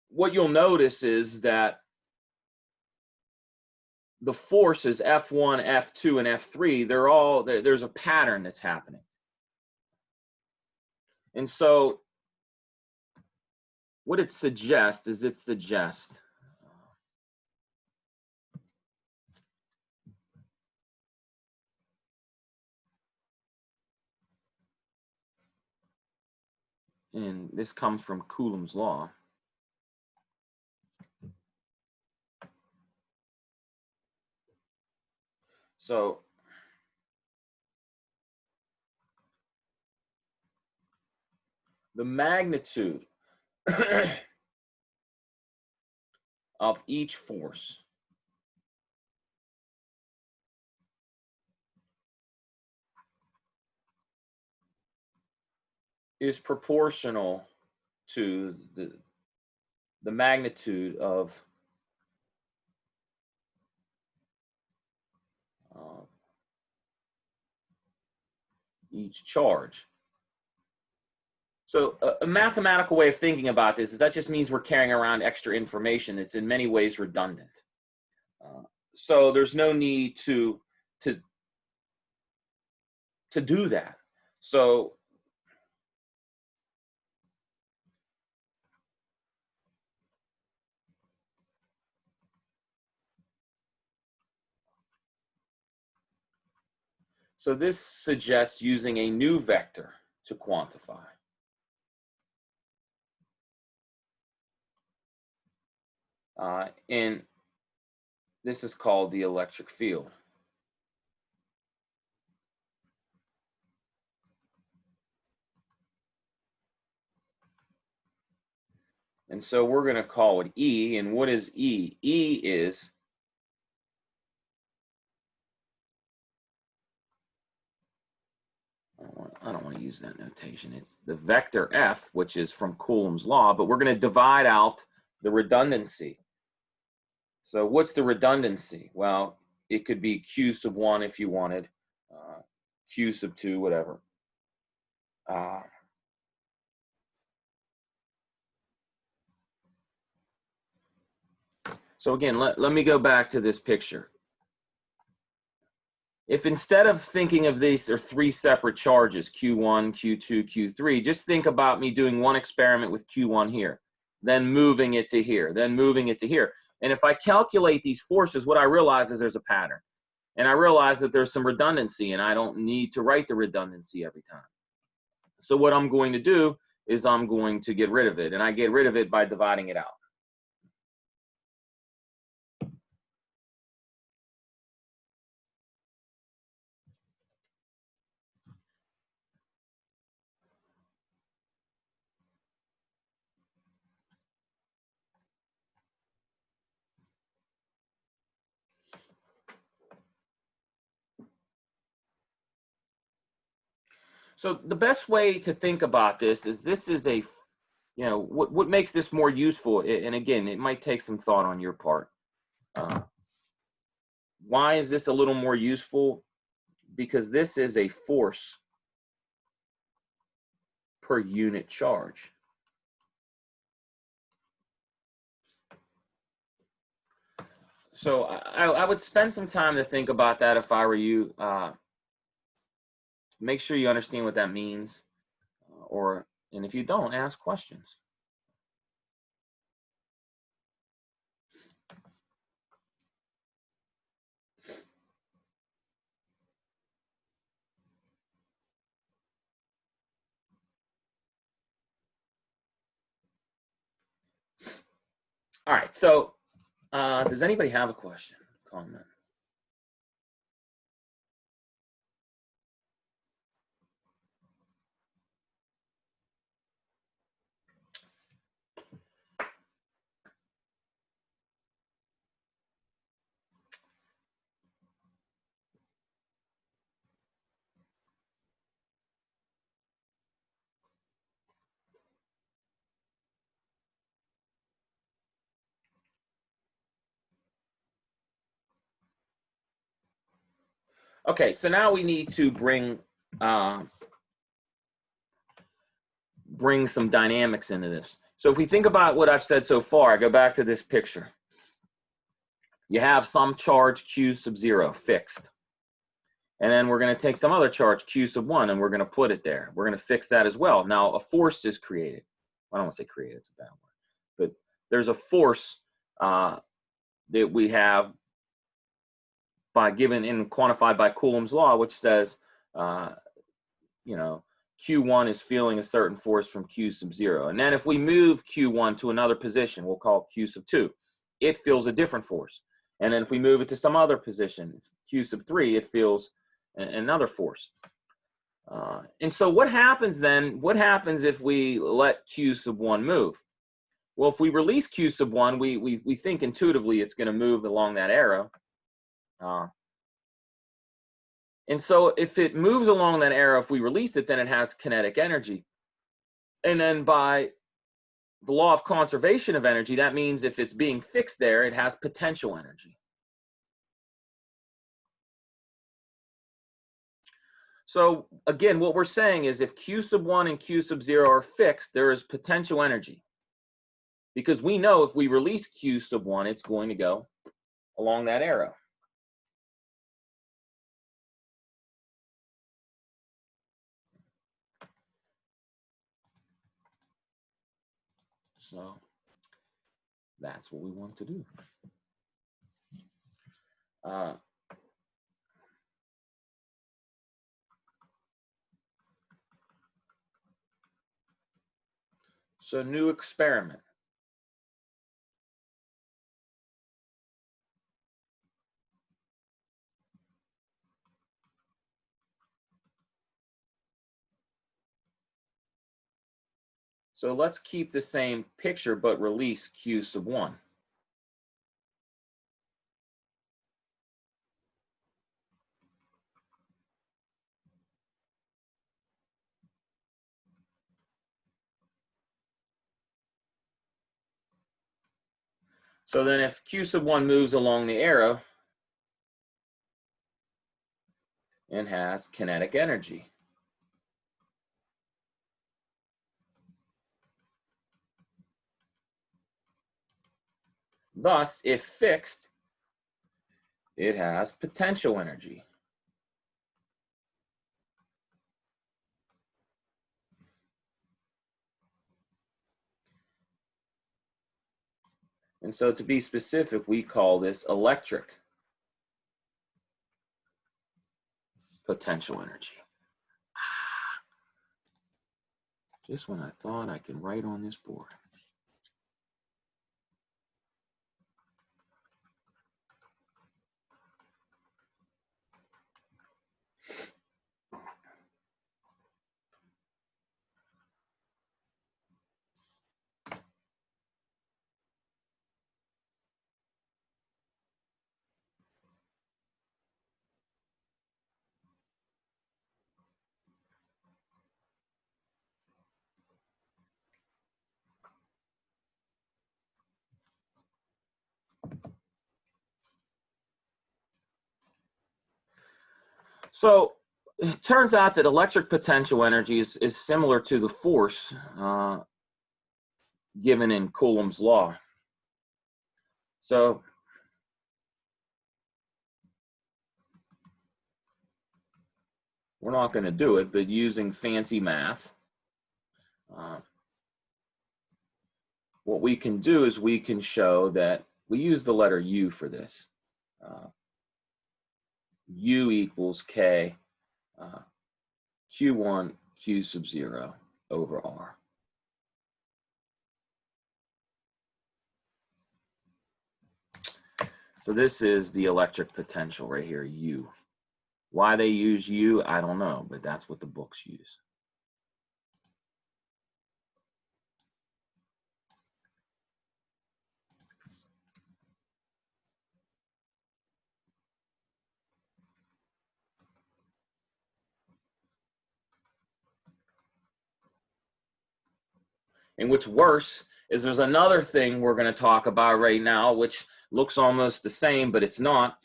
what you'll notice is that the forces F1, F2, and F3, there's a pattern that's happening. And so what it suggests is and this comes from Coulomb's law. So the magnitude of each force is proportional to the magnitude of each charge. So a mathematical way of thinking about this is that just means we're carrying around extra information that's in many ways redundant. So there's no need to do that. So this suggests using a new vector to quantify. And this is called the electric field. And so we're going to call it E. And what is E? E is I don't want to use that notation. It's the vector F, which is from Coulomb's law, but we're going to divide out the redundancy. So what's the redundancy? Well, it could be Q sub 1 if you wanted, Q sub 2, whatever. So again, let me go back to this picture. If instead of thinking of these are three separate charges, Q1, Q2, Q3, just think about me doing one experiment with Q1 here, then moving it to here, then moving it to here. And if I calculate these forces, what I realize is there's a pattern. And I realize that there's some redundancy, and I don't need to write the redundancy every time. So what I'm going to do is I'm going to get rid of it, and I get rid of it by dividing it out. So the best way to think about this is a, what makes this more useful, and again, it might take some thought on your part. Why is this a little more useful? Because this is a force per unit charge. So I would spend some time to think about that if I were you. Make sure you understand what that means, and if you don't, ask questions. All right, so does anybody have a question, comment? Okay, so now we need to bring some dynamics into this. So if we think about what I've said so far, I go back to this picture. You have some charge Q sub 0 fixed. And then we're going to take some other charge Q sub 1 and we're going to put it there. We're going to fix that as well. Now a force is created. I don't want to say created, it's a bad word. But there's a force that we have by given and quantified by Coulomb's law, which says, you know, Q1 is feeling a certain force from Q sub 0. And then if we move Q1 to another position, we'll call it Q sub 2, it feels a different force. And then if we move it to some other position, Q sub 3, it feels another force. And so what happens then, what happens if we let Q sub 1 move? Well, if we release Q sub 1, we think intuitively it's going to move along that arrow. And so if it moves along that arrow, if we release it, then it has kinetic energy. And then by the law of conservation of energy, that means if it's being fixed there, it has potential energy. So again, what we're saying is if Q sub 1 and Q sub 0 are fixed, there is potential energy. Because we know if we release Q sub 1, it's going to go along that arrow. So that's what we want to do. So new experiment. So let's keep the same picture, but release Q sub 1. So then if Q sub 1 moves along the arrow and has kinetic energy. Thus, if fixed, it has potential energy. And so to be specific, we call this electric potential energy. Just when I thought I could write on this board. So it turns out that electric potential energy is similar to the force given in Coulomb's law. So we're not going to do it, but using fancy math, what we can do is we can show that we use the letter U for this. U equals K Q1 Q sub 0 over R. So this is the electric potential right here, U. Why they use U, I don't know, but that's what the books use. And what's worse is there's another thing we're going to talk about right now, which looks almost the same, but it's not.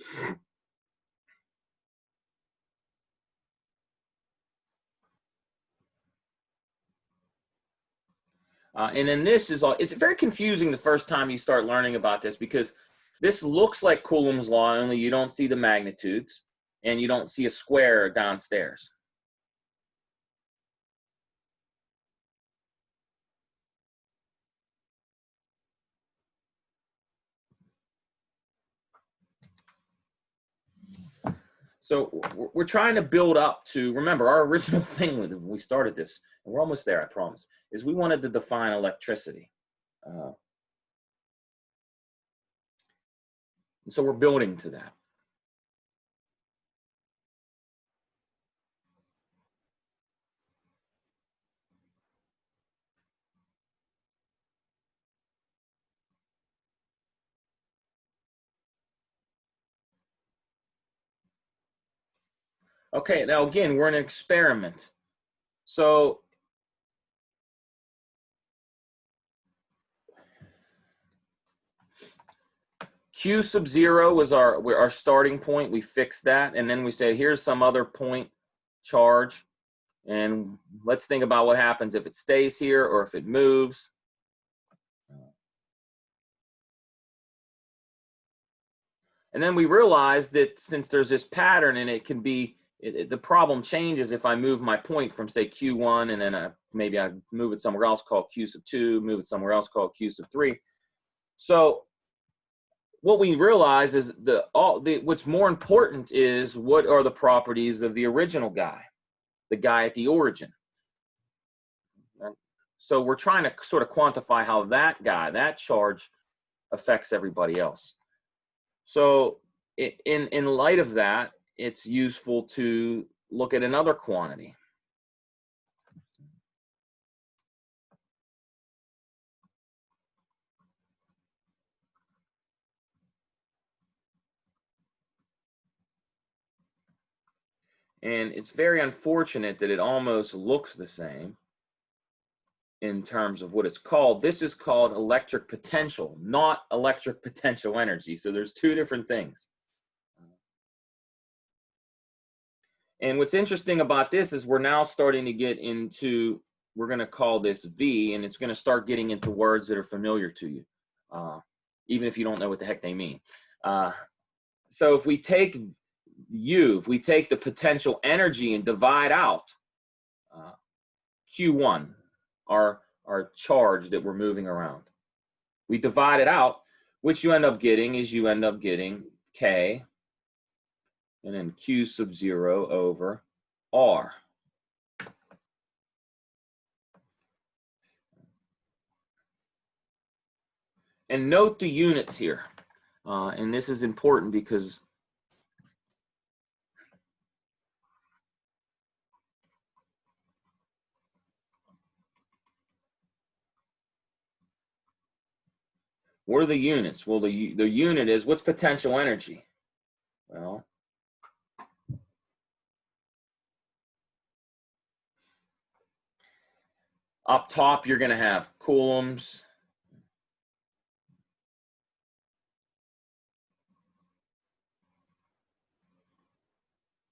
And then this is all, it's very confusing the first time you start learning about this, because this looks like Coulomb's law, only you don't see the magnitudes and you don't see a square downstairs. So we're trying to build up to, remember, our original thing when we started this, and we're almost there, I promise, is we wanted to define electricity. And so we're building to that. Okay, now again, we're in an experiment. So Q sub 0 was our starting point. We fixed that. And then we say, here's some other point charge. And let's think about what happens if it stays here or if it moves. And then we realized that since there's this pattern and it can be, the problem changes if I move my point from, say, Q1, and then maybe I move it somewhere else called Q sub 2, move it somewhere else called Q sub 3. So what we realize is what's more important is what are the properties of the original guy, the guy at the origin. So we're trying to sort of quantify how that guy, that charge, affects everybody else. So in light of that, it's useful to look at another quantity. And it's very unfortunate that it almost looks the same in terms of what it's called. This is called electric potential, not electric potential energy. So there's two different things. And what's interesting about this is we're now starting to get into, we're going to call this V, and it's going to start getting into words that are familiar to you, even if you don't know what the heck they mean. So if we take U, if we take the potential energy and divide out Q1, our charge that we're moving around, we divide it out, what you end up getting is you end up getting K and then Q sub 0 over R. And note the units here. And this is important because what are the units? Well, the unit is, what's potential energy? Well, up top, you're going to have coulombs.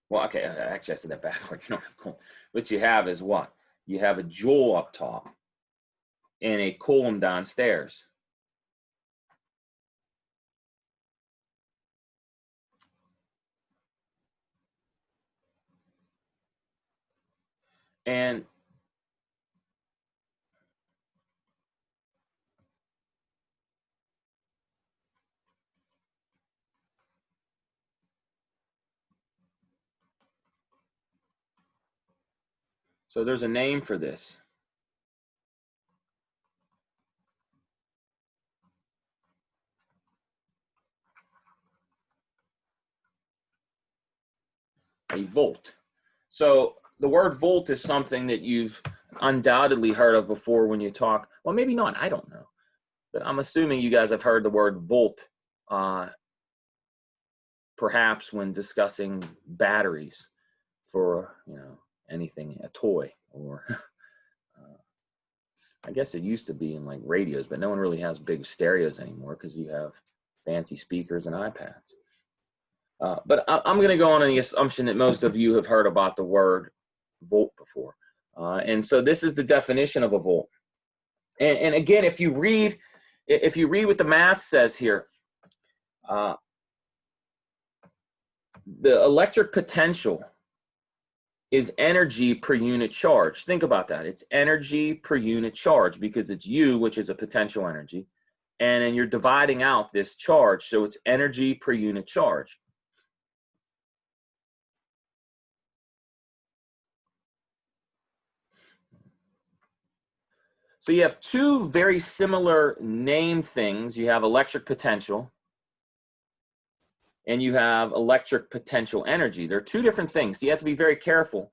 Well, okay, actually, I said that backward. You don't have coulomb. What you have is what? You have a joule up top and a coulomb downstairs. And so there's a name for this. A volt. So the word volt is something that you've undoubtedly heard of before when you talk. Well, maybe not. I don't know. But I'm assuming you guys have heard the word volt, perhaps when discussing batteries for, anything, a toy, or I guess it used to be in like radios, but no one really has big stereos anymore because you have fancy speakers and iPads. But I'm going to go on the assumption that most of you have heard about the word volt before. And so this is the definition of a volt. And again, if you read what the math says here, the electric potential is energy per unit charge. Think about that. It's energy per unit charge because it's U, which is a potential energy, and then you're dividing out this charge, so it's energy per unit charge. So you have two very similar named things. You have electric potential and you have electric potential energy. They're two different things. So you have to be very careful.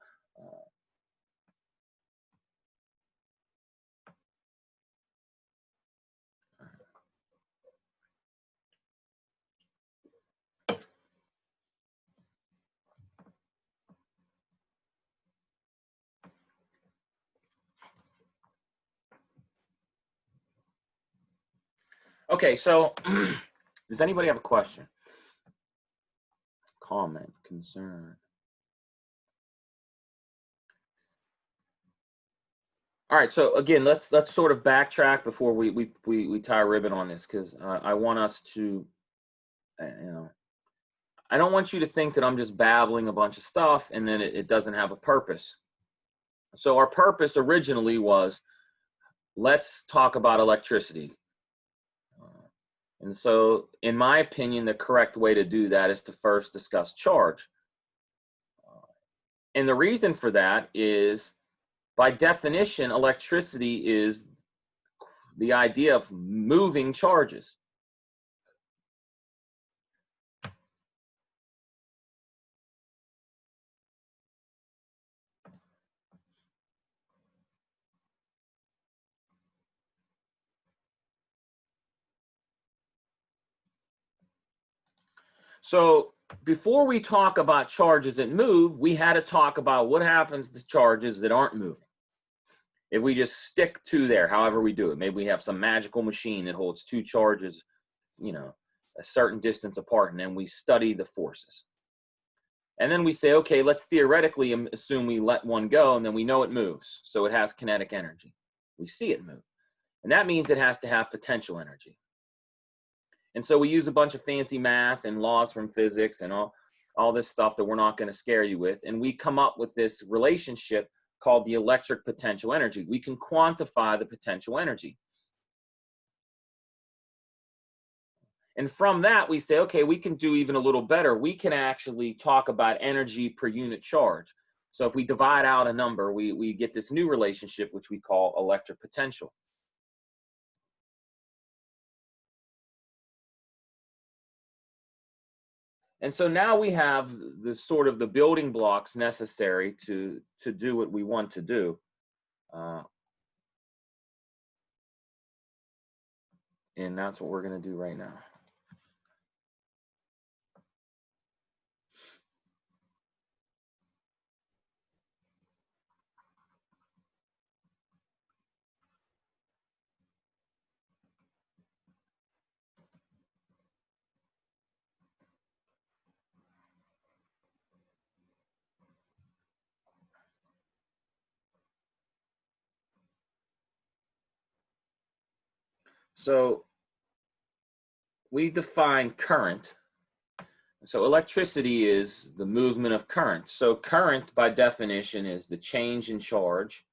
Okay, so does anybody have a question? Comment, concern? All right, so again, let's sort of backtrack before we tie a ribbon on this, because I want us to, I don't want you to think that I'm just babbling a bunch of stuff and then it doesn't have a purpose. So our purpose originally was, let's talk about electricity. And so, in my opinion, the correct way to do that is to first discuss charge. And the reason for that is, by definition, electricity is the idea of moving charges. So before we talk about charges that move, we had to talk about what happens to charges that aren't moving. If we just stick to there, however we do it, maybe we have some magical machine that holds two charges, a certain distance apart, and then we study the forces. And then we say, okay, let's theoretically assume we let one go, and then we know it moves. So it has kinetic energy. We see it move. And that means it has to have potential energy. And so we use a bunch of fancy math and laws from physics and all this stuff that we're not going to scare you with. And we come up with this relationship called the electric potential energy. We can quantify the potential energy. And from that, we say, okay, we can do even a little better. We can actually talk about energy per unit charge. So if we divide out a number, we get this new relationship, which we call electric potential. And so now we have the sort of the building blocks necessary to do what we want to do. And that's what we're going to do right now. So we define current. So electricity is the movement of current. So current, by definition, is the change in charge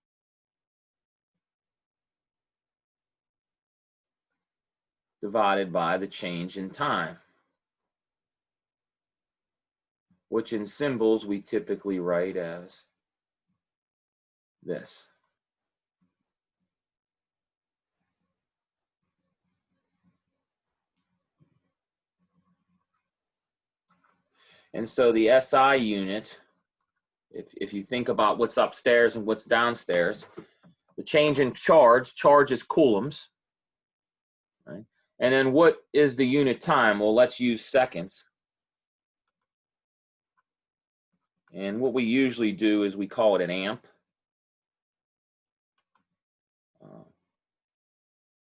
divided by the change in time, which in symbols we typically write as this. And so the SI unit, if you think about what's upstairs and what's downstairs, the change in charge is coulombs, right? And then what is the unit time? Well, let's use seconds. And what we usually do is we call it an amp.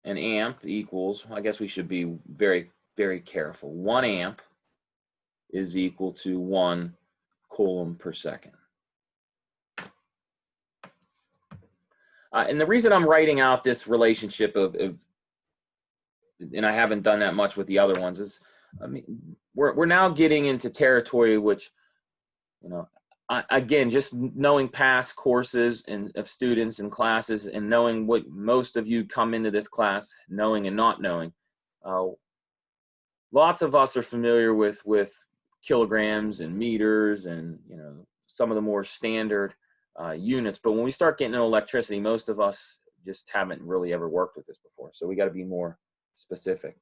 An amp equals, I guess we should be very, very careful. 1 amp is equal to 1 coulomb per second. And the reason I'm writing out this relationship and I haven't done that much with the other ones, is, I mean, we're now getting into territory which, you know, again, just knowing past courses and of students and classes, and knowing what most of you come into this class knowing and not knowing. Lots of us are familiar with kilograms and meters and, you know, some of the more standard units. But when we start getting into electricity, most of us just haven't really ever worked with this before. So we got to be more specific.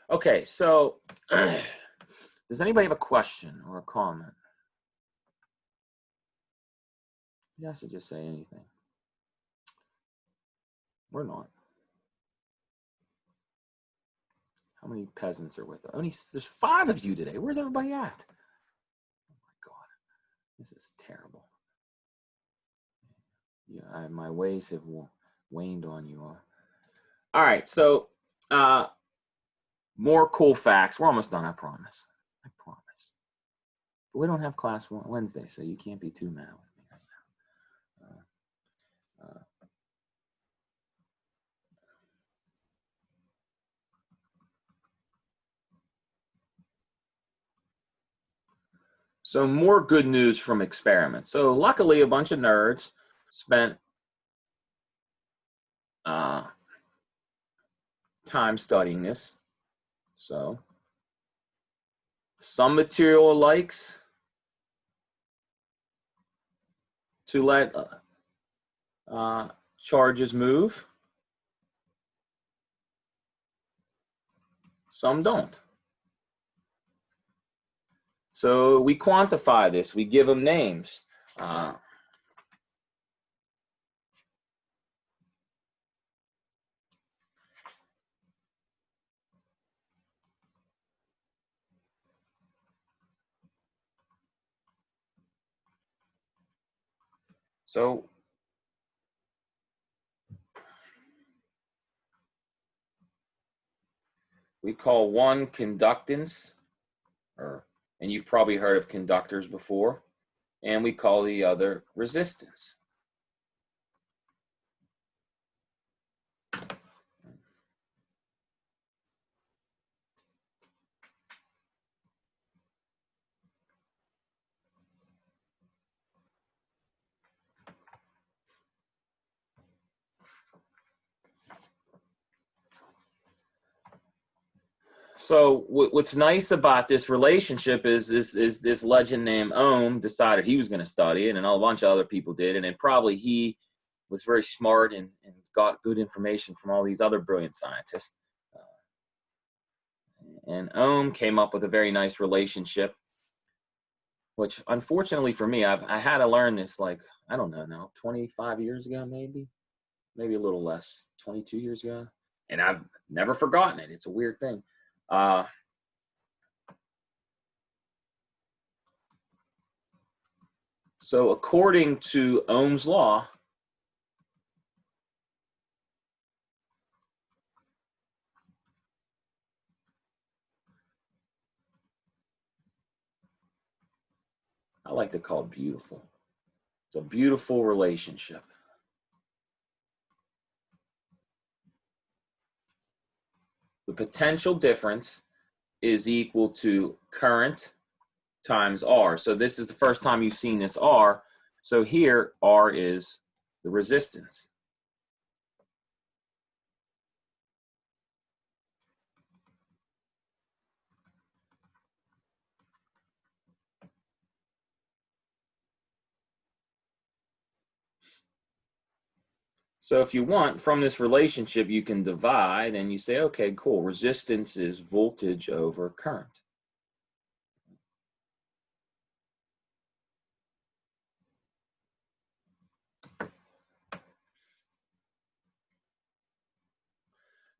Okay, so does anybody have a question or a comment? Yes, to just say anything. We're not. How many peasants are with us? There's 5 of you today. Where's everybody at? Oh my God, this is terrible. Yeah, my ways have waned on you all. All right, so more cool facts. We're almost done, I promise. I promise. But we don't have class Wednesday, so you can't be too mad with me right now. So more good news from experiments. So luckily, a bunch of nerds spent time studying this. So some material likes to let charges move. Some don't. So we quantify this. We give them names. So we call one conductance, and you've probably heard of conductors before, and we call the other resistance. So what's nice about this relationship is this legend named Ohm decided he was going to study it, and a bunch of other people did, and then probably he was very smart and got good information from all these other brilliant scientists. And Ohm came up with a very nice relationship, which unfortunately for me, I had to learn this, like, I don't know now, 25 years ago, maybe a little less, 22 years ago. And I've never forgotten it. It's a weird thing. So according to Ohm's law, I like to call it beautiful. It's a beautiful relationship. The potential difference is equal to current times R. So this is the first time you've seen this R. So here, R is the resistance. So if you want, from this relationship, you can divide and you say, okay, cool, resistance is voltage over current.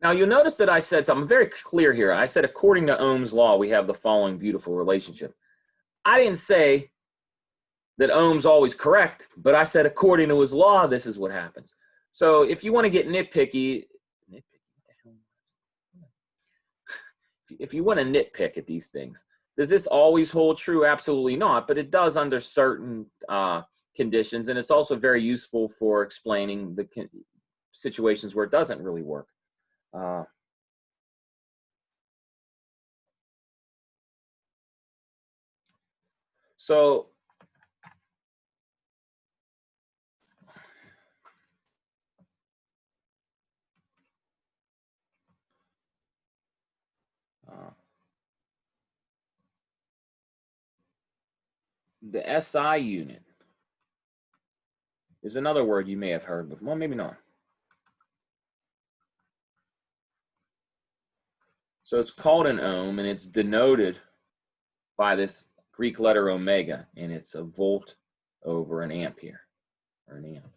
Now you'll notice that I said something very clear here. I said, according to Ohm's law, we have the following beautiful relationship. I didn't say that Ohm's always correct, but I said, according to his law, this is what happens. So if you want to get nitpicky, if you want to nitpick at these things, does this always hold true? Absolutely not, but it does under certain conditions, and it's also very useful for explaining the situations where it doesn't really work. So the SI unit is another word you may have heard before. Well, maybe not. So it's called an ohm, and it's denoted by this Greek letter omega, and it's a volt over an ampere, or an amp.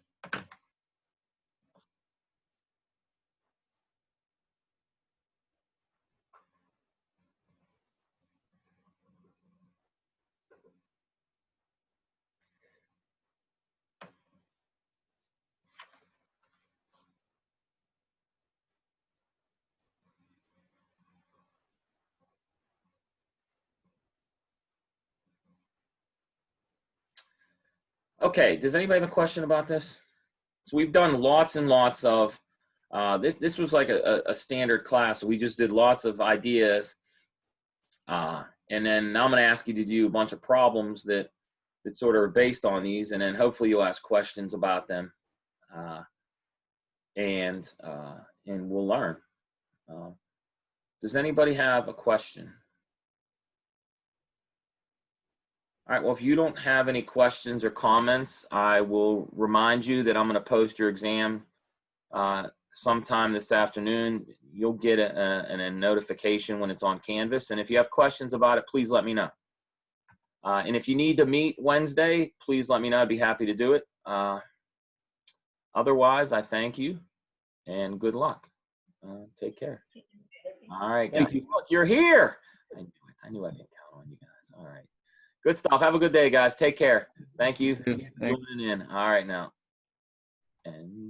Okay, does anybody have a question about this? So we've done lots and lots of, this was like a standard class. So we just did lots of ideas. And then now I'm going to ask you to do a bunch of problems that sort of are based on these. And then hopefully you'll ask questions about them. And we'll learn. Does anybody have a question? All right, well, if you don't have any questions or comments, I will remind you that I'm going to post your exam sometime this afternoon. You'll get a notification when it's on Canvas. And if you have questions about it, please let me know. And if you need to meet Wednesday, please let me know. I'd be happy to do it. Otherwise, I thank you and good luck. Take care. All right, guys. Look, you're here. I knew I could count on you guys. All right. Good stuff. Have a good day, guys. Take care. Thank you for joining in. All right, now. And